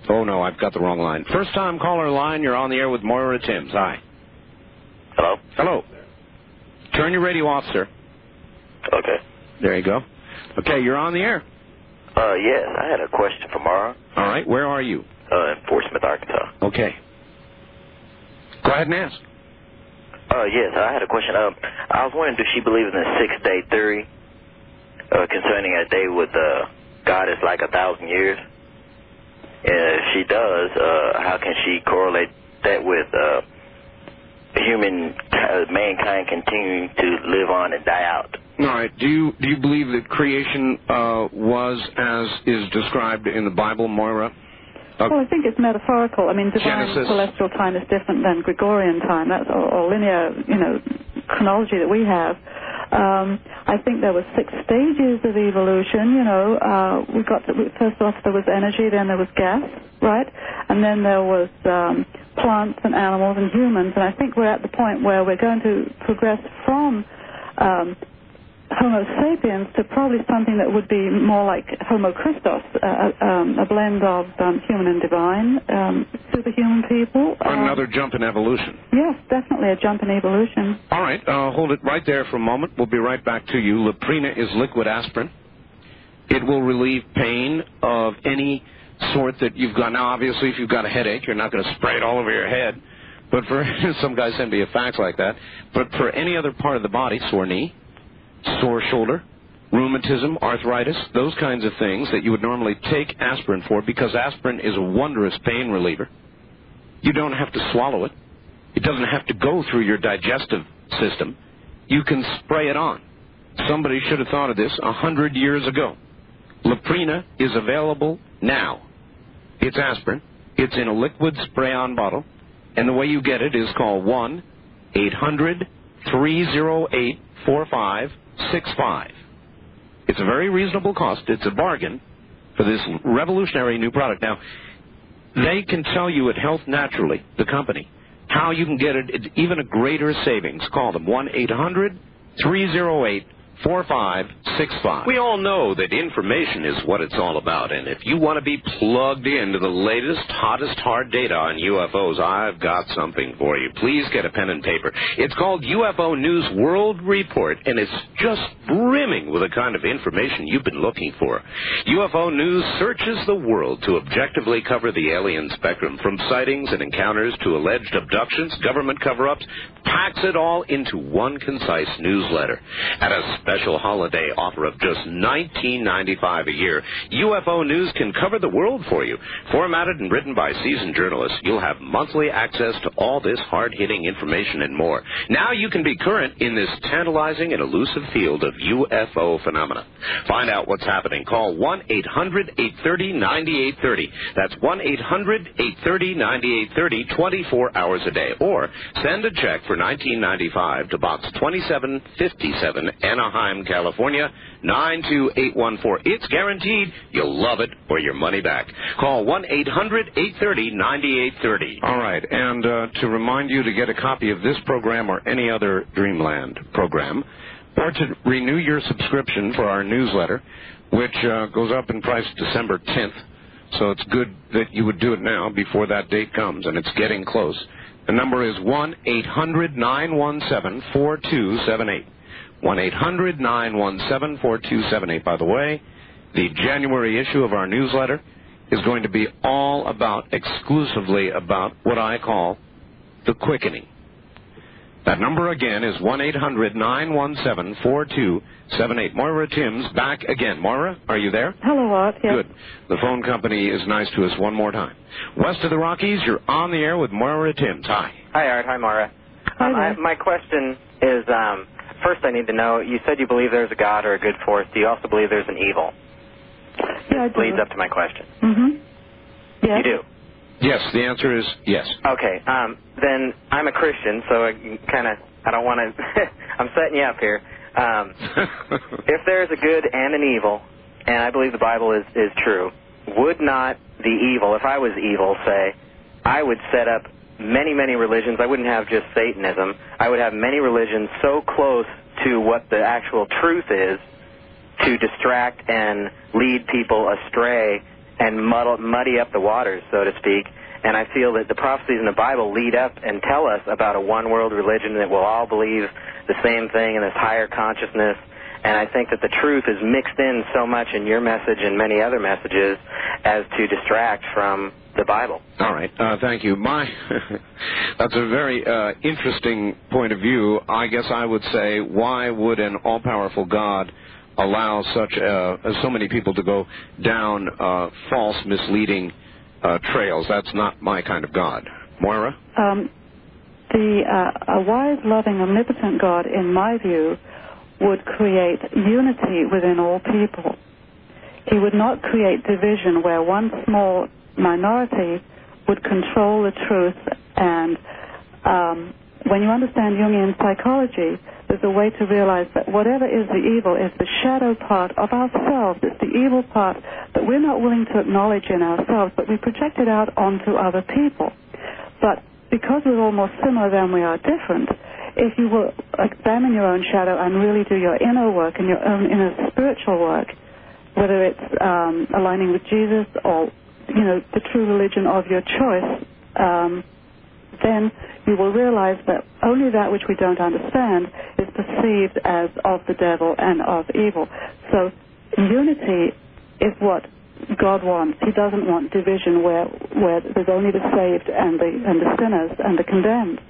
Oh, no, I've got the wrong line. First-time caller line, you're on the air with Moira Timms. Hi. Hello? Hello. Turn your radio off, sir. Okay. There you go. Okay, you're on the air. Yes, I had a question for Moura. All right, where are you? In Fort Smith, Arkansas. Okay. Go ahead and ask. Yes, I had a question. I was wondering if she believes in the six-day theory concerning a day with God is like 1,000 years. And if she does, how can she correlate that with mankind continuing to live on and die out? All right. Do you believe that creation was as is described in the Bible, Moira? Well, I think it's metaphorical. I mean, divine Genesis. celestial time is different than Gregorian time. That's or linear, chronology that we have. I think there were 6 stages of evolution. First off there was energy, then there was gas, right? And then there was plants and animals and humans. And I think we're at the point where we're going to progress from Homo sapiens to probably something that would be more like Homo Christos, a blend of human and divine, superhuman people. Another jump in evolution. Yes, definitely a jump in evolution. All right, hold it right there for a moment. We'll be right back to you. Leprina is liquid aspirin. It will relieve pain of any sort that you've got. Now, obviously, if you've got a headache, you're not going to spray it all over your head. But for some guys send me a fax like that. But for any other part of the body, sore knee, sore shoulder, rheumatism, arthritis, those kinds of things that you would normally take aspirin for, because aspirin is a wondrous pain reliever. You don't have to swallow it. It doesn't have to go through your digestive system. You can spray it on. Somebody should have thought of this 100 years ago. Leprina is available now. It's aspirin. It's in a liquid spray-on bottle. And the way you get it is call 1-800-308-4565. It's a very reasonable cost. It's a bargain for this revolutionary new product. Now, they can tell you at Health Naturally, the company, how you can get it at even a greater savings. Call them 1-800-308-4565. We all know that information is what it's all about, and if you want to be plugged into the latest, hottest hard data on UFOs, I've got something for you. Please get a pen and paper. It's called UFO News World Report, and it's just brimming with the kind of information you've been looking for. UFO News searches the world to objectively cover the alien spectrum, from sightings and encounters to alleged abductions, government cover-ups, packs it all into one concise newsletter. At a special holiday offer of just $19.95 a year, UFO News can cover the world for you. Formatted and written by seasoned journalists, you'll have monthly access to all this hard-hitting information and more. Now you can be current in this tantalizing and elusive field of UFO phenomena. Find out what's happening. Call 1-800-830-9830. That's 1-800-830-9830, 24 hours a day. Or send a check for $19.95 to Box 2757, Anaheim, California, 92814. It's guaranteed you'll love it or your money back. Call 1-800-830-9830. All right, and to remind you to get a copy of this program or any other Dreamland program, or to renew your subscription for our newsletter, which goes up in price December 10th, so it's good that you would do it now before that date comes, and it's getting close. The number is 1-800-917-4278. 1-800-917-4278. By the way, the January issue of our newsletter is going to be all about, exclusively about, what I call the quickening. That number again is 1-800-917-4278. Moira Timms back again. Moira, are you there? Hello, Art. Yes. Good. The phone company is nice to us one more time. West of the Rockies, you're on the air with Moira Timms. Hi. Hi, Art. Hi, Moira. My question is, first I need to know, you said you believe there's a God or a good force. Do you also believe there's an evil? Yeah, I do. Leads up to my question. Mm-hmm. Yes. You do? Yes, the answer is yes. Okay, then I'm a Christian, so I don't want to, I'm setting you up here. If there's a good and an evil, and I believe the Bible is true, would not the evil, if I was evil, say, I would set up many, many religions. I wouldn't have just Satanism. I would have many religions so close to what the actual truth is to distract and lead people astray and muddy up the waters, so to speak. And I feel that the prophecies in the Bible lead up and tell us about a one-world religion that will all believe the same thing in this higher consciousness. And I think that the truth is mixed in so much in your message and many other messages as to distract from the Bible. All right. Thank you. That's a very interesting point of view. I guess I would say, why would an all-powerful God allow so many people to go down false, misleading trails? That's not my kind of God. Moira? A wise, loving, omnipotent God, in my view, would create unity within all people. He would not create division where one small minority would control the truth. And when you understand Jungian psychology, there's a way to realize that whatever is the evil is the shadow part of ourselves. It's the evil part that we're not willing to acknowledge in ourselves, but we project it out onto other people. But because we're all more similar than we are different, if you will examine your own shadow and really do your inner work and your own inner spiritual work, whether it's aligning with Jesus or, the true religion of your choice, then you will realize that only that which we don't understand is perceived as of the devil and of evil. So unity is what God wants. He doesn't want division where there's only the saved and the sinners and the condemned.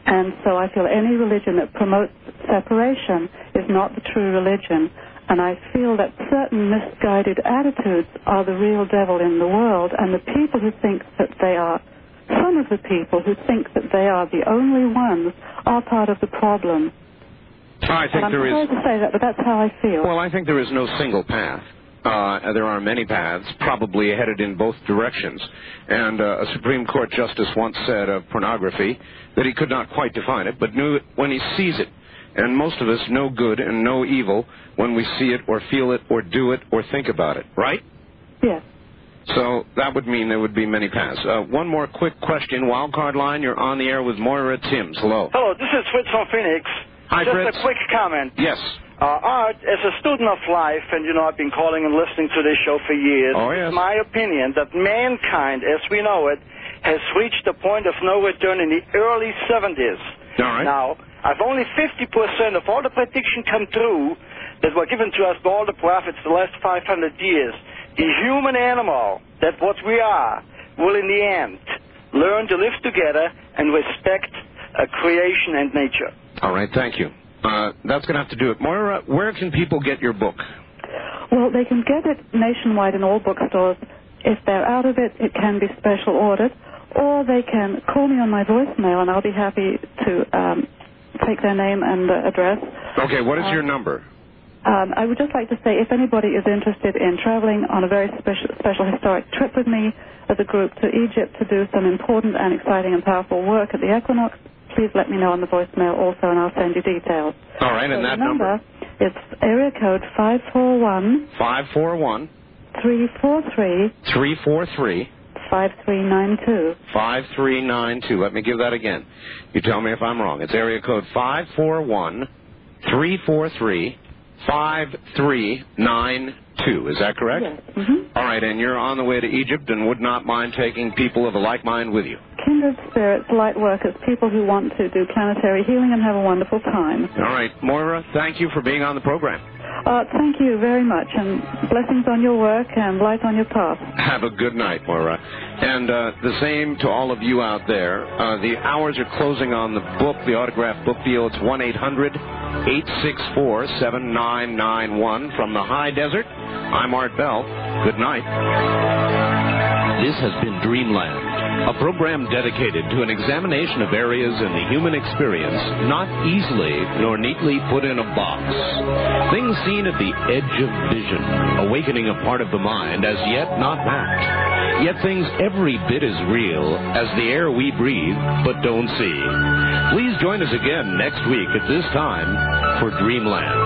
And so I feel any religion that promotes separation is not the true religion. And I feel that certain misguided attitudes are the real devil in the world, and the people who think that they are, some of the people who think that they are the only ones, are part of the problem. I think I'm sorry to say that, but that's how I feel. Well, I think there is no single path. There are many paths, probably headed in both directions. And a Supreme Court justice once said of pornography that he could not quite define it, but knew it when he sees it. And most of us know good and know evil when we see it or feel it or do it or think about it, right? Yes. So that would mean there would be many paths. One more quick question. Wildcard line, you're on the air with Moira Timms. Hello. Hello, this is Fritz from Phoenix. Hi, Just Fritz. a quick comment. Yes. Art, as a student of life, and I've been calling and listening to this show for years, it's my opinion that mankind, as we know it, has reached the point of no return in the early 70s. All right. Now, I've only 50% of all the predictions come true that were given to us by all the prophets the last 500 years. The human animal, that what we are, will in the end learn to live together and respect creation and nature. All right, thank you. That's going to have to do it. Moira, where can people get your book? Well, they can get it nationwide in all bookstores. If they're out of it, it can be special ordered. Or they can call me on my voicemail, and I'll be happy to take their name and address. Okay, what is your number? I would just like to say, if anybody is interested in traveling on a very special historic trip with me as a group to Egypt to do some important and exciting and powerful work at the equinox, please let me know on the voicemail also, and I'll send you details. All right, and that number? It's area code 541... 541... 343... 343... 5392. 5392. Let me give that again. You tell me if I'm wrong. It's area code 541 343 5392. Is that correct? Yes. Mm-hmm. All right, and you're on the way to Egypt and would not mind taking people of a like mind with you. Kindred spirits, light workers, people who want to do planetary healing and have a wonderful time. All right, Moira, thank you for being on the program. Thank you very much, and blessings on your work and light on your path. Have a good night, Moira. And the same to all of you out there. The hours are closing on the book, the autographed book deal. It's 1-800-864-7991 from the high desert. I'm Art Bell. Good night. This has been Dreamland, a program dedicated to an examination of areas in the human experience not easily nor neatly put in a box. Things seen at the edge of vision, awakening a part of the mind as yet not mapped. Yet things every bit as real as the air we breathe but don't see. Please join us again next week at this time for Dreamland.